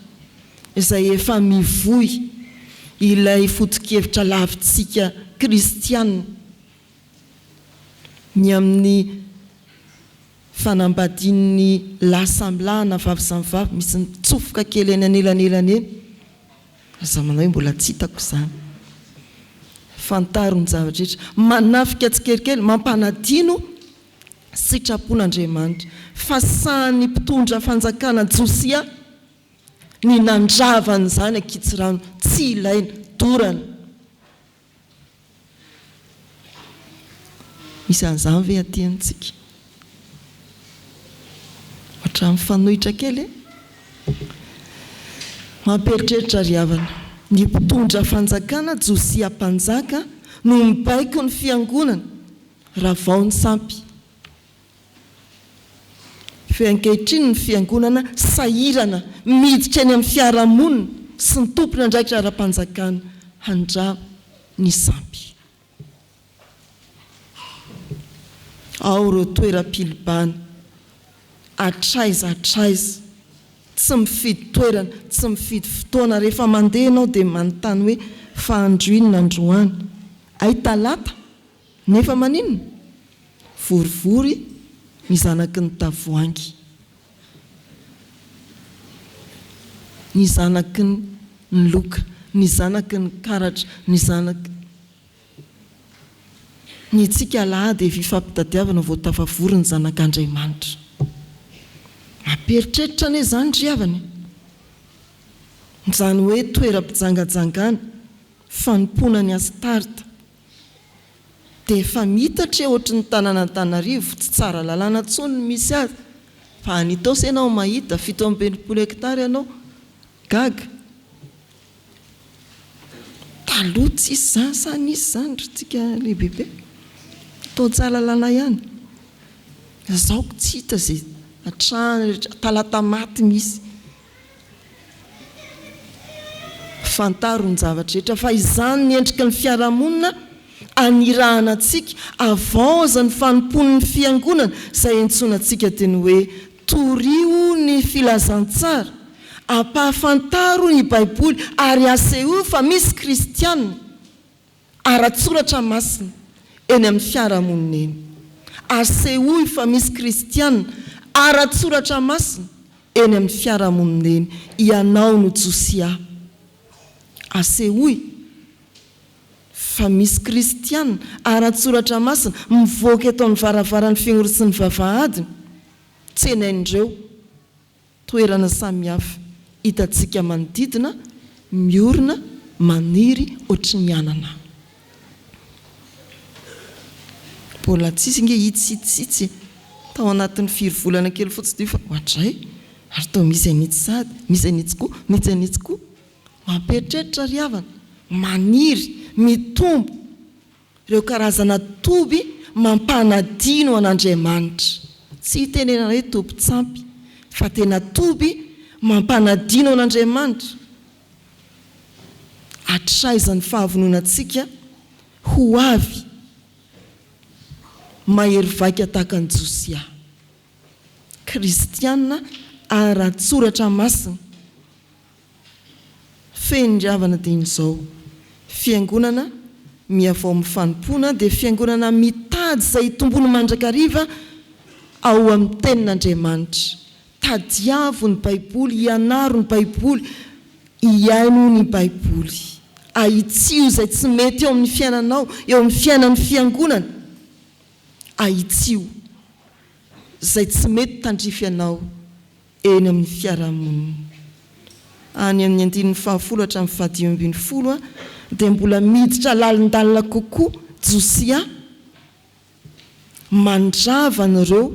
izay efa mivoy ilay foto-kevitra lavintsika kristianina ny amin'ny fanambadian'ny lasambilahana vavy samy vavy, misy mitsofoka kely eny anelanelany eny. Aza manao hoe mbola tsy hitako izany. Fantaro ny zavatra rehetra, manafika tsikelikely, mampanadino sitrapon'Andriamanitra. Fasahan'ny mpitondra fanjakana Josia ny nandravana izany ankitsirano, tsy ilaina, dorana. Misy an'izany ve aty antsika? Hatramin'ny fanohitra kely mamperitreritra ry havana. Ny mpitondra fanjakana Josia mpanjaka no mibaiko ny fiangonana raha vao ny sampy. Feankehitriny ny fiangonana sahirana miditra eny amin'ny fiarahamonina sy ny tompony andraikitra ara-panjakana handra ny sampy. Ao ireo toeram-pilibana, atraiza, tsy mifidy toerana, tsy mifidy fotoana. Rehefa mandeha ianao dia manontany hoe fa androinina androany, ay talata, nefa maninona? Vorivory ny zanaky ny tavoangy, ny zanaky ny loka, ny zanaky ny karatra, ny zanaky ny tsika alahady efa ifampitadiavana vao tafavory ny zanak'Andriamanitra. Mamperitreritra ane izany ry havana. Izany hoe toeram-pijangajangana, fanompoana ny Astarta. Dia efa mitatra ohatry ny tanàn'Antananarivo, tsy tsara lalàna intsony ny misy azy. Fa anitao se ianao mahita 720 hektara ianao gaga. Taloha tsy isy zany sa nisy zany ry tsika lehibe. Tao tsara lalàna ihany. Zaoko tsy hita zay hatrany talata maty misy. Fantaro ny zavatra rehetra fa izany ny endrika ny fiarahamonina anirahana antsika avaoza ny fanompon'ny fiangonana izay entsonantsika teny hoe torio ny filazantsara, ampahafantaro ny baiboly ary aseho fa misy kristianina ara-tsoratra masina eny amin'ny fiarahamonina eny. Aseho fa misy kristianina ara-tsoratra masina eny amin'ny fiarahamonina eny. Ianao no Josia. Aseho fa misy kristianina ara-tsoratra masina mivoaka eto amin'ny varavaran'ny fiangonana sy ny vavahady. Tsenain'ireo toerana samihafa hitantsika manodidina miorina maniry ohatry ny anana. Mbola tsisy nge hitsitsitsy tao anatin'ny 4 volana kely fotsy fa ohatray ary tao misy anitsy sady misy anitsy koa mampetrehitra ry havana maniry mitombo ireo karazana toby mampanadino an'Andriamanitra. Tsy tenena hoe toby tsampy fa tena toby mampanadino an'Andriamanitra. Atraizan'ny fahavononantsika ho avy mahery vaika tahaka ny Josia. Kristiana ara-tsoratra masina fendravana dia in'izao fiangonana miavao amin'ny fanompoana dia fiangonana mitady izay tombony mandrakariva ao amin'ny tenin'Andriamanitra. Tadiavo ny Baiboly, ianaro ny Baiboly, iaino ny Baiboly. Ahitsio izay tsy mety eo amin'ny fiainanao, eo amin'ny fiainan'ny fiangonana. Ahitsio izay tsy mety tandrify anao eny amin'ny fiarahamonina. Any amin'ny 10 hatramin'ny 10 dia mbola miditra lalindalina kokoa Josia mandravana ireo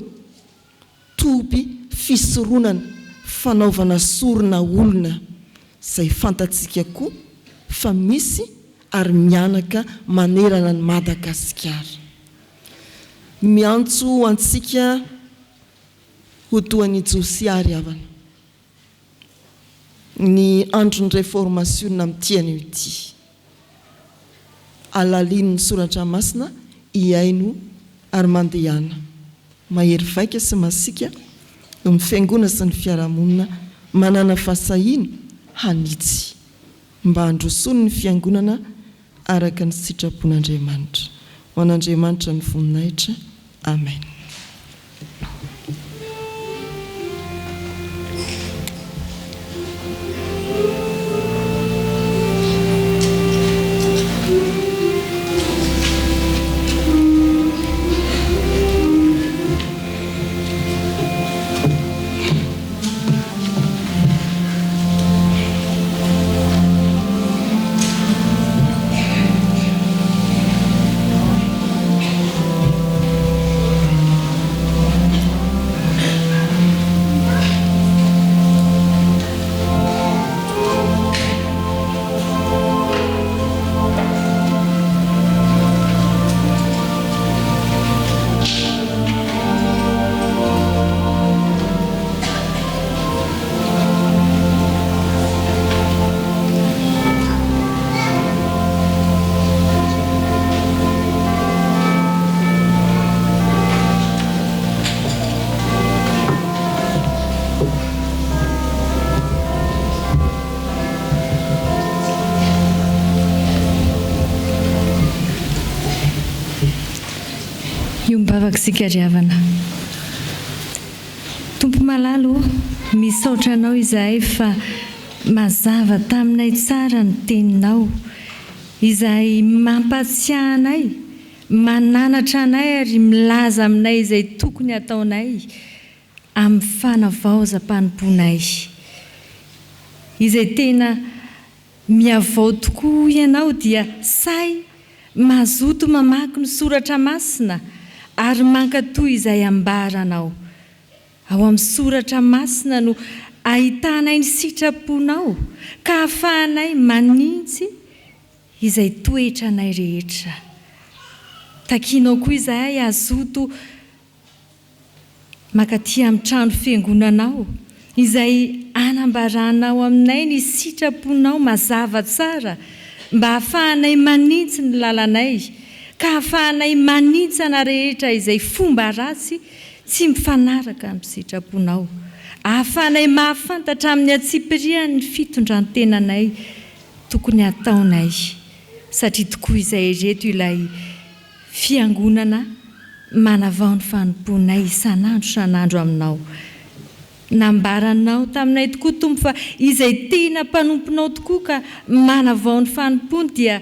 toby fisoronana fanaovana sorona olona izay fantatsika koa fa misy ary mianaka manerana ny Madagasikara. Miantso antsika ho toan'i Josia ry havana. Ny andron'ny réformation amin'ity ity. Alaliany ny soratra masina iaino ary mandehana. Mahery vaika sy masika eo amin'ny fiangonana sy ny fiarahamonina manana fahasahiana hanitsy mba handrosony ny fiangonana araka ny sitrapon'Andriamanitra. Ho an'Andriamanitra ny voninahitra. Amen. Sika ry havana. Tompo malalo misaotra anao izahay fa mazava taminay tsara ny teninao izay mampatsiahy anay, mananatra anay ary milaza aminay izay tokony ataonay amin'ny fanavaozam-panomponay. Izay tena miavao tokoa ianao dia say mazoto mamaky ny soratra masina ary mankatoy izay ambaranao. Ao amin'ny soratra masina no ahitanay ny sitraponao ka ahafahanay manintsy izay toetra anay rehetra. Takinao koa izahay azoto makaty amin'ny trano fiangonanao izay anambaranao aminay ny sitraponao mazava tsara mba ahafahanay manintsy ny lalanay ka ahafahanay manintsana rehetra izay fomba ratsy tsy mifanaraka amin'ny sitraponao. Ahafahanay mahafantatra amin'ny atsipirian'ny fitondrantenanay tokony ataonay satria tokoa izay reto ilay fiangonana manavao ny fanomponay isan'andro aminao. Nambaranao taminay tokoa Tompo fa izay tena mpanomponao tokoa ka manavao ny fanompony dia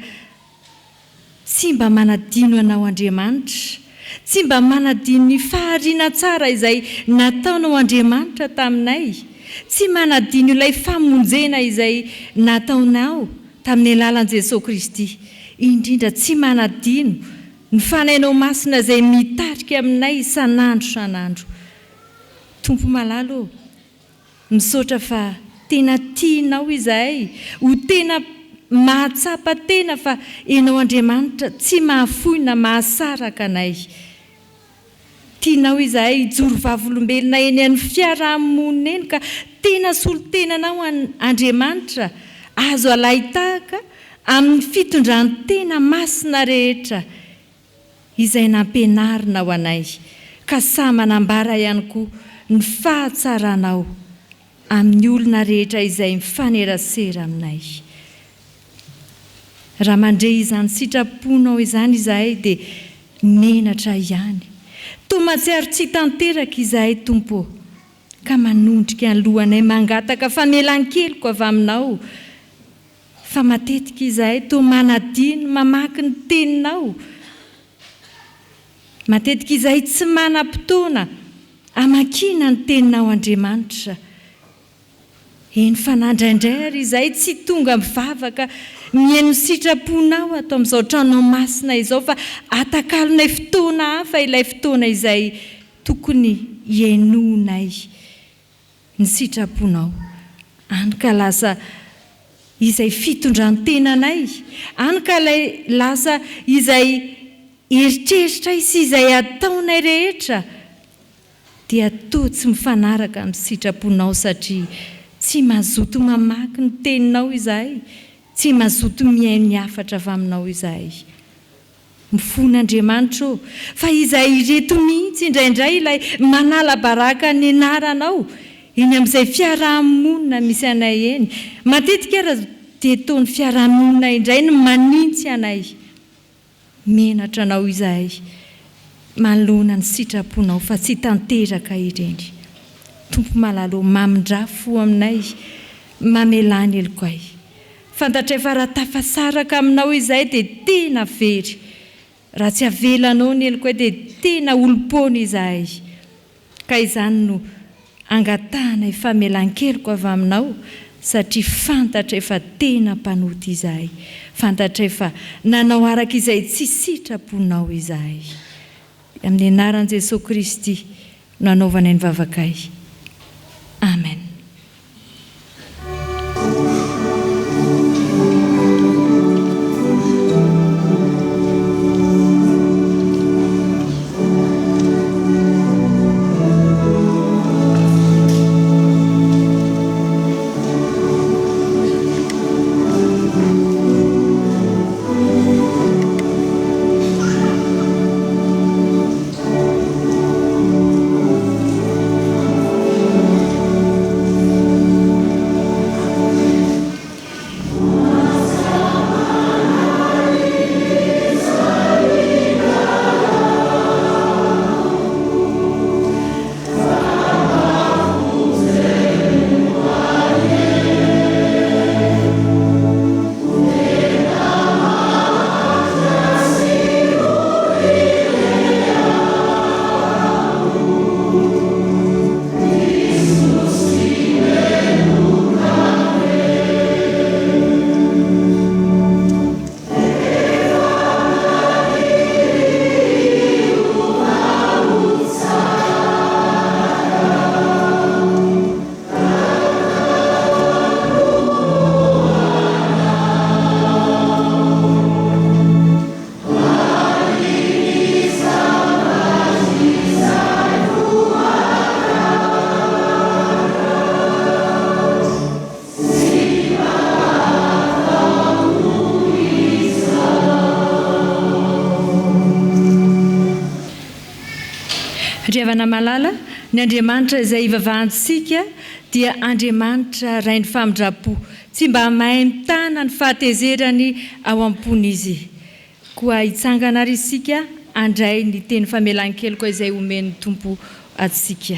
tsy mba manadino anao Andriamanitra, tsy mba manadino ny fahariana tsara izay nataonao Andriamanitra taminay, tsy manadino ilay famonjena izay nataonao tamin'ny alalan'i Jesosy Kristy. Indrindra tsy manadino ny fanainao masina izay mitarika aminay isan'andro. Tompo malalo, misaotra fa tena tianao izahay, ho tena mahatsapa tena fa ianao Andriamanitra tsy mahafoina mahasaraka anay. Tianao izahay hijoro vavolombelona eny amin'ny fiarahamonina eny ka tena solo-tenanao Andriamanitra azo alaitahaka amin'ny fitondrany tena masina rehetra izay nampianarina ho anay, ka samy manambara ihany koa ny fahatsaranao amin'ny olona rehetra izay mifanerasera aminay. Raha mandray izany sitraponao izany izahay dia menatra ihany. Toa matsiaro tsy tanteraka izahay Tompo, ka manondrika ny lohanay mangataka famelan-keliko avy aminao. Fa matetika izahay toa manadino mamaky ny teninao. Matetika izahay tsy manam-potoana amakiana ny teninao Andriamanitra. Eny fa nandraindray ary izahay tsy tonga mivavaka mihaino sitraponao ato amin'izao tranonao masina izao, fa atakalonay fotoana hafa ilay fotoana izay tokony hiainonay ny sitraponao. Any ka lasa izay fitondran'ny tenanay, any ka lasa izay eritreritra sy izay ataonay rehetra dia toa tsy mifanaraka amin'ny sitraponao, satria tsy mazoto mamaky ny teninao izahay, tsy mazoto mihaino ny hafatra avy aminao izahay. Mifona Andriamanitra, fa izahay ireto mihitsy indraindray ilay manala baraka ny anaranao eny amin'izay fiarahamonina misy anay eny. Matetika ary dia toa ny fiarahamonina indray no manintsy anay. Menatra anao izahay, manoloana ny sitraponao fa tsy tanteraka ireny. Tompo malalo, mamindrafo aminay, mamelany elokay. Fantatray fa raha tafasaraka aminao izay dia tena very. Raha tsy avelanao ny elokay dia tena olom-pony izahay. Ka izany no angatanay famelan-keloko avy aminao, satria fantatray fa tena mpanoty izahay. Fantatray fa nanao araka izay tsy sitraponao izahay. Amin'ny anaran'i Jesosy Kristy no anaovanay ny vavakay. Amen. Riavana malala, ny Andriamanitra izay ivavahantsika dia Andriamanitra rain'ny famindrapo, tsy mba mahay mitana ny fahatezerany ao am-pony izy. Koa hitsangana ary isika andray ny teny famelan-keloka izay omen'ny Tompo atsika.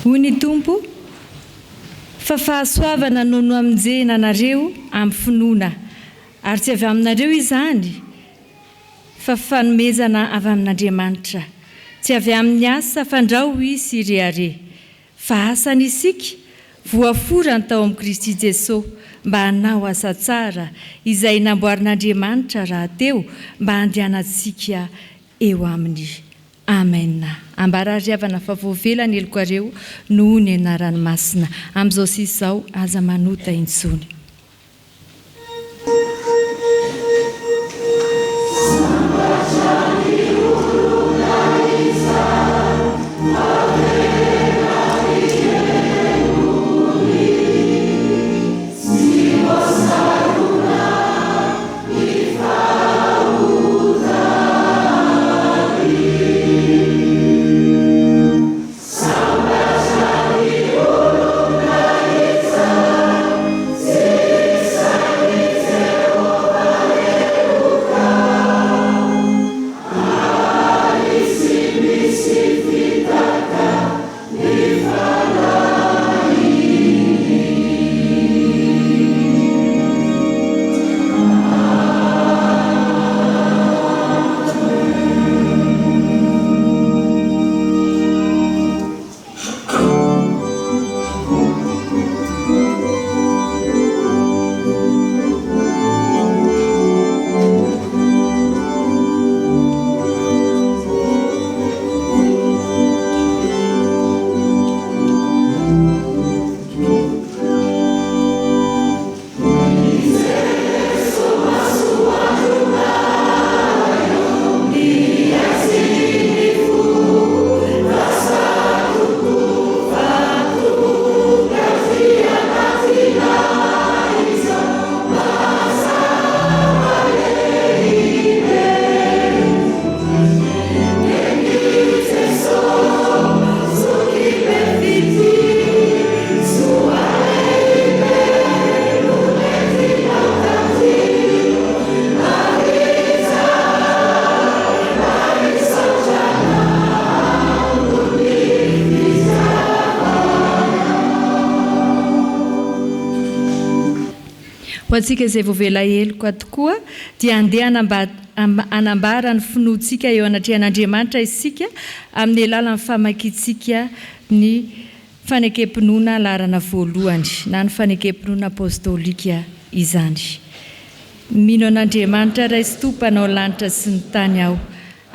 Hoy ny Tompo, fa fahasoavana no hamonjena anareo amin'ny finoana, ary tsy avy aminareo izany, fa fanomezana avy amin'Andriamanitra. Tsy avy amin'ny asa fandrao izy irehare, fa asany isika voaforany tao amin'i Kristy Jesosy mba hanao asa tsara izay namboarin'Andriamanitra raha teo mba handehanantsika eo aminy. Amen. Ambarariavana fa voavelany elokareo noho ny anarany masina. Amin'izao sisa izao aza manota intsony. Ho antsika izay voavela heloka tokoa dia andeha anambara ny finoantsika eo anatrehan'Andriamanitra isika amin'ny alalan'ny famakiantsika ny fanekempinoana laharana voalohany na ny fanekempinoana apôstôlika izany. Mino an'Andriamanitra ray sy Tompo mpanao lanitra sy ny tany aho,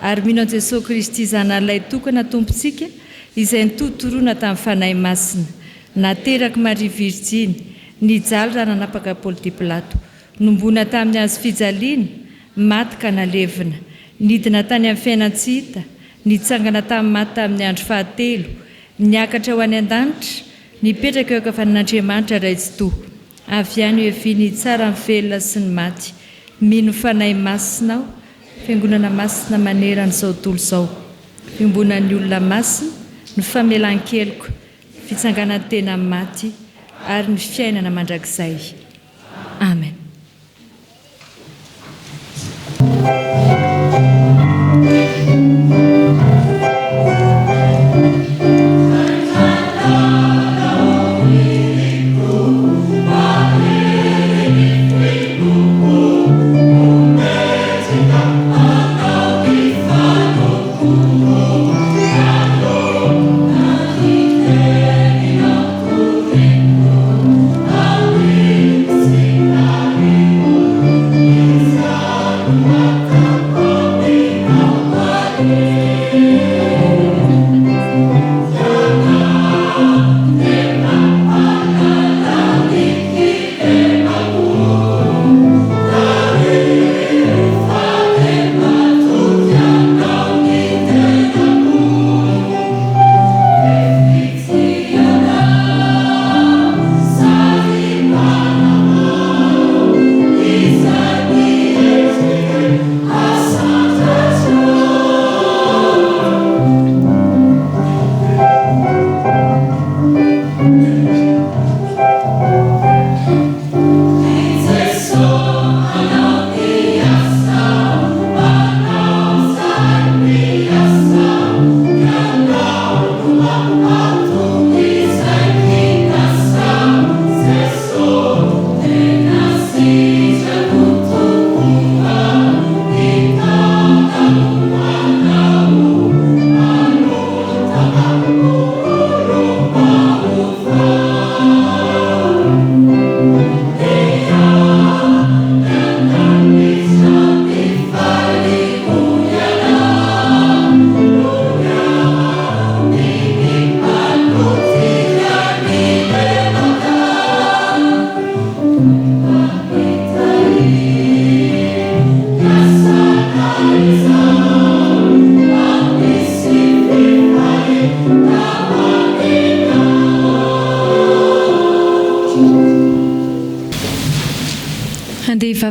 ary mino an Jesosy Kristy zanan'ilay tokana tompontsika izay nitotoroana tamin'ny fanahy masina, nateraka Maria Virginy, nijaly raha nanapaka Paoly dia Pilato, nombona tamin'ny hazo fijaliana, maty ka nalevina, nidina tany amin'ny fiainana-tsy hita, nitsangana tamin'ny maty tamin'ny andro fahatelo, niakatra ho any an-danitra, nipetraka eo ankavanan'Andriamanitra ray tsy toa, avy any ho eviany tsara ny velona sy ny maty. Mino fanahy masina aho, fiangonana masina maneran'izao tontolo izao, fiombonan'ny olona masina, ny famelan-keloka, fitsanganan'ny tena maty, ary ny fiainana mandrakizay. Amen. Amen.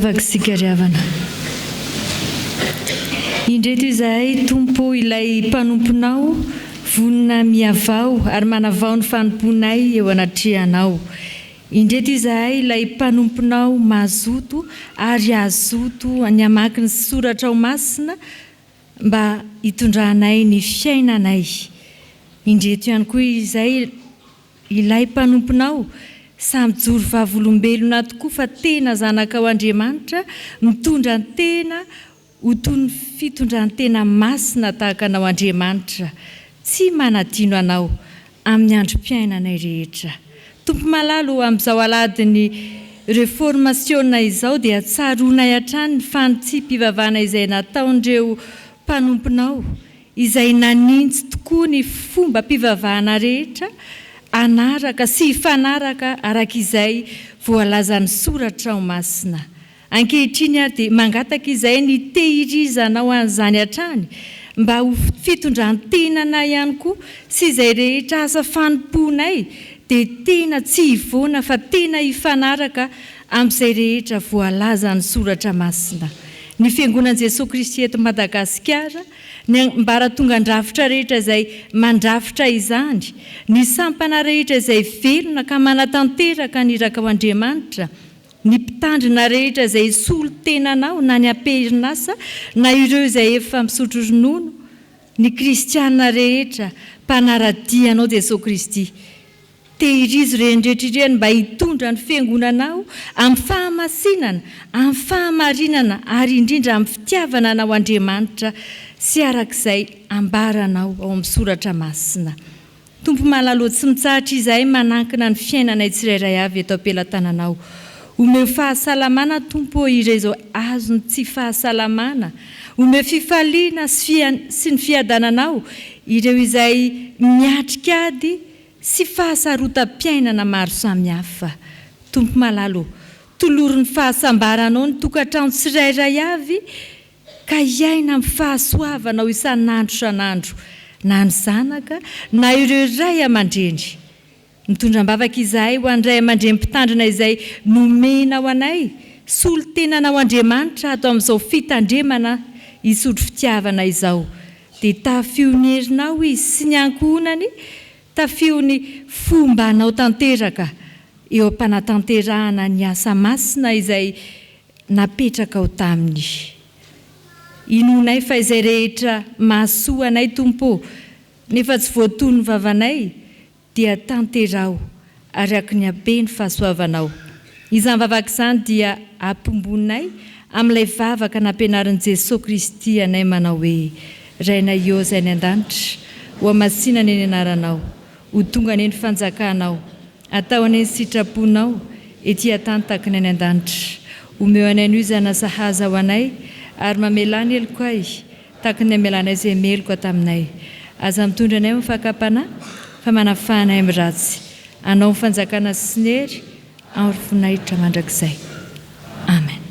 mivavaka sikariavana. Indreto izahay tompo ilay mpanomponao vonina miavao ary manavao ny fanomponay eo anatrehanao. Indreto izahay ilay mpanomponao mazoto ary azoto ny amaky ny soratra ao masina mba hitondranay ny fiainanay. Indreto ihany koa izay ilay mpanomponao samy joro vavolombelona tokoa fa tena zanaka ao Andriamanitra mitondra ny tena ho toy ny fitondran-tena masina tahaka anao Andriamanitra, tsy manadino anao amin'ny androm-piainanay rehetra. Tompo malalo amin'izao aladiny reformationa izao dia tsaronay hatrany ny fanontsim-pivavahana izay nataon'ireo mpanomponao, izay nanintsy tokoa ny fomba mpivavahana rehetra anaraka sy fanaraka arak'izay voalazan'ny soratra ao masina. Ankehitriny ary dia mangataka izay ny tehirizanao an'izany hatrany mba ho fitondran-tenana ihany koa sy izay rehetra asa fanomponay dia tena tsy hivoana fa tena hifanaraka amin'izay rehetra voalazan'ny soratra masina. Ny Fiangonan'i Jesosy Kristy eto Madagasikara, ny ambaratonga andrafitra rehetra izay mandrafitra izany, ny sampana rehetra izay velona ka manatanteraka ny iraka ao Andriamanitra, ny mpitandrina rehetra izay solo tenanao na ny am-perinasa na ireo izay efa misotro ronono, ny kristiana rehetra mpanaradianao Jesosy Kristy. Tehirizy rehetrarehetra mba hitondra ny fiangonanao amin'ny fahamasinana, amin'ny fahamarinana ary indrindra amin'ny fitiavana anao Andriamanitra sy arak'izay ambaranao ao amin'ny soratra masina. Tompo malalo tsy mitsahatra izay manankina ny fiainanay tsirairay avy eto am-pelantananao. Omeo fahasalamana tompo ireo izao azony tsy fahasalamana. Omeo fifaliana sy ny fiadananao ireo izay miatrikady sy fahasarotam-piainana maro samihafa. Tompo malalo, tolorin'ny fahasambaranao ny tokantrano tsirairay avy ka iaina amin'ny fahasoavanao isan'andro san'andro, na ny zanaka na ireo ray aman-dreny. Mitondram-bavaka izahay ho an'ray aman-dreny mpitandrina izay nomena ho anay, solo tenanao Andriamanitra atao amin'izao fitandremana hisotro fitiavana izao. Dia tafionerinao izy sy ny ankohonany, tafio ny fomba anao tanteraka eo am-panatanterahana ny asa masina izay napetraka ao taminy. Inonay fa izay rehetra mahasoa anay tompo, nefa tsy voatoy ny vavanay, dia tanterao ary aky ny habe ny fahasoavanao. Izany vavaka izany dia ampombonay amin'ilay vavaka nampianarin'i Jesosy Kristy anay manao hoe: Rainay eo izay ny an-danitra, ho amasinana eny anaranao, ho tonga eny fanjakanao, atao eny sitraponao, ety an-tany tahaka ny any an-danitra. Omeo anay ny izana sahaza ho anay ary mamelany eloko ay tahaka ny amelanay izay meloko taminay. Aza mitondra anay amin'ny fakapana fa manafahanay amin'ny ratsy. Anao ny fanjakana sy ny hery amin'ny voninahitra mandrakizay. Amen.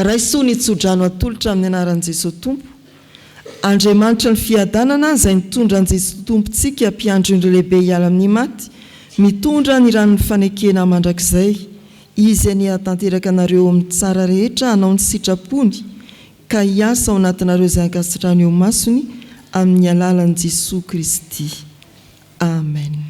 Raisoa ny tsodrano atolotra amin'ny anaran'i Jesosy Tompo. Andriamanitra ny fiadanana izay mitondra an'i Jesosy Tompontsika mpiandro indro lehibe hiala amin'ny maty, mitondra ny ranon'ny fanekena mandrakizay. Izy ny hatanteraka anareo amin'ny tsara rehetra hanao ny sitrapony, ka hiasa ao anatinareo izay ankasitrany eo masony amin'ny alalan'i Jesosy Kristy. Amen.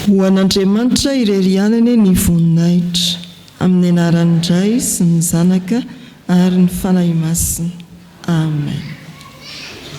Ho an'Andriamanitra irerianany ny voninahitra, amin'ny anaran'ny Ray sy ny Zanaka ary ny fanahy masina. Amen.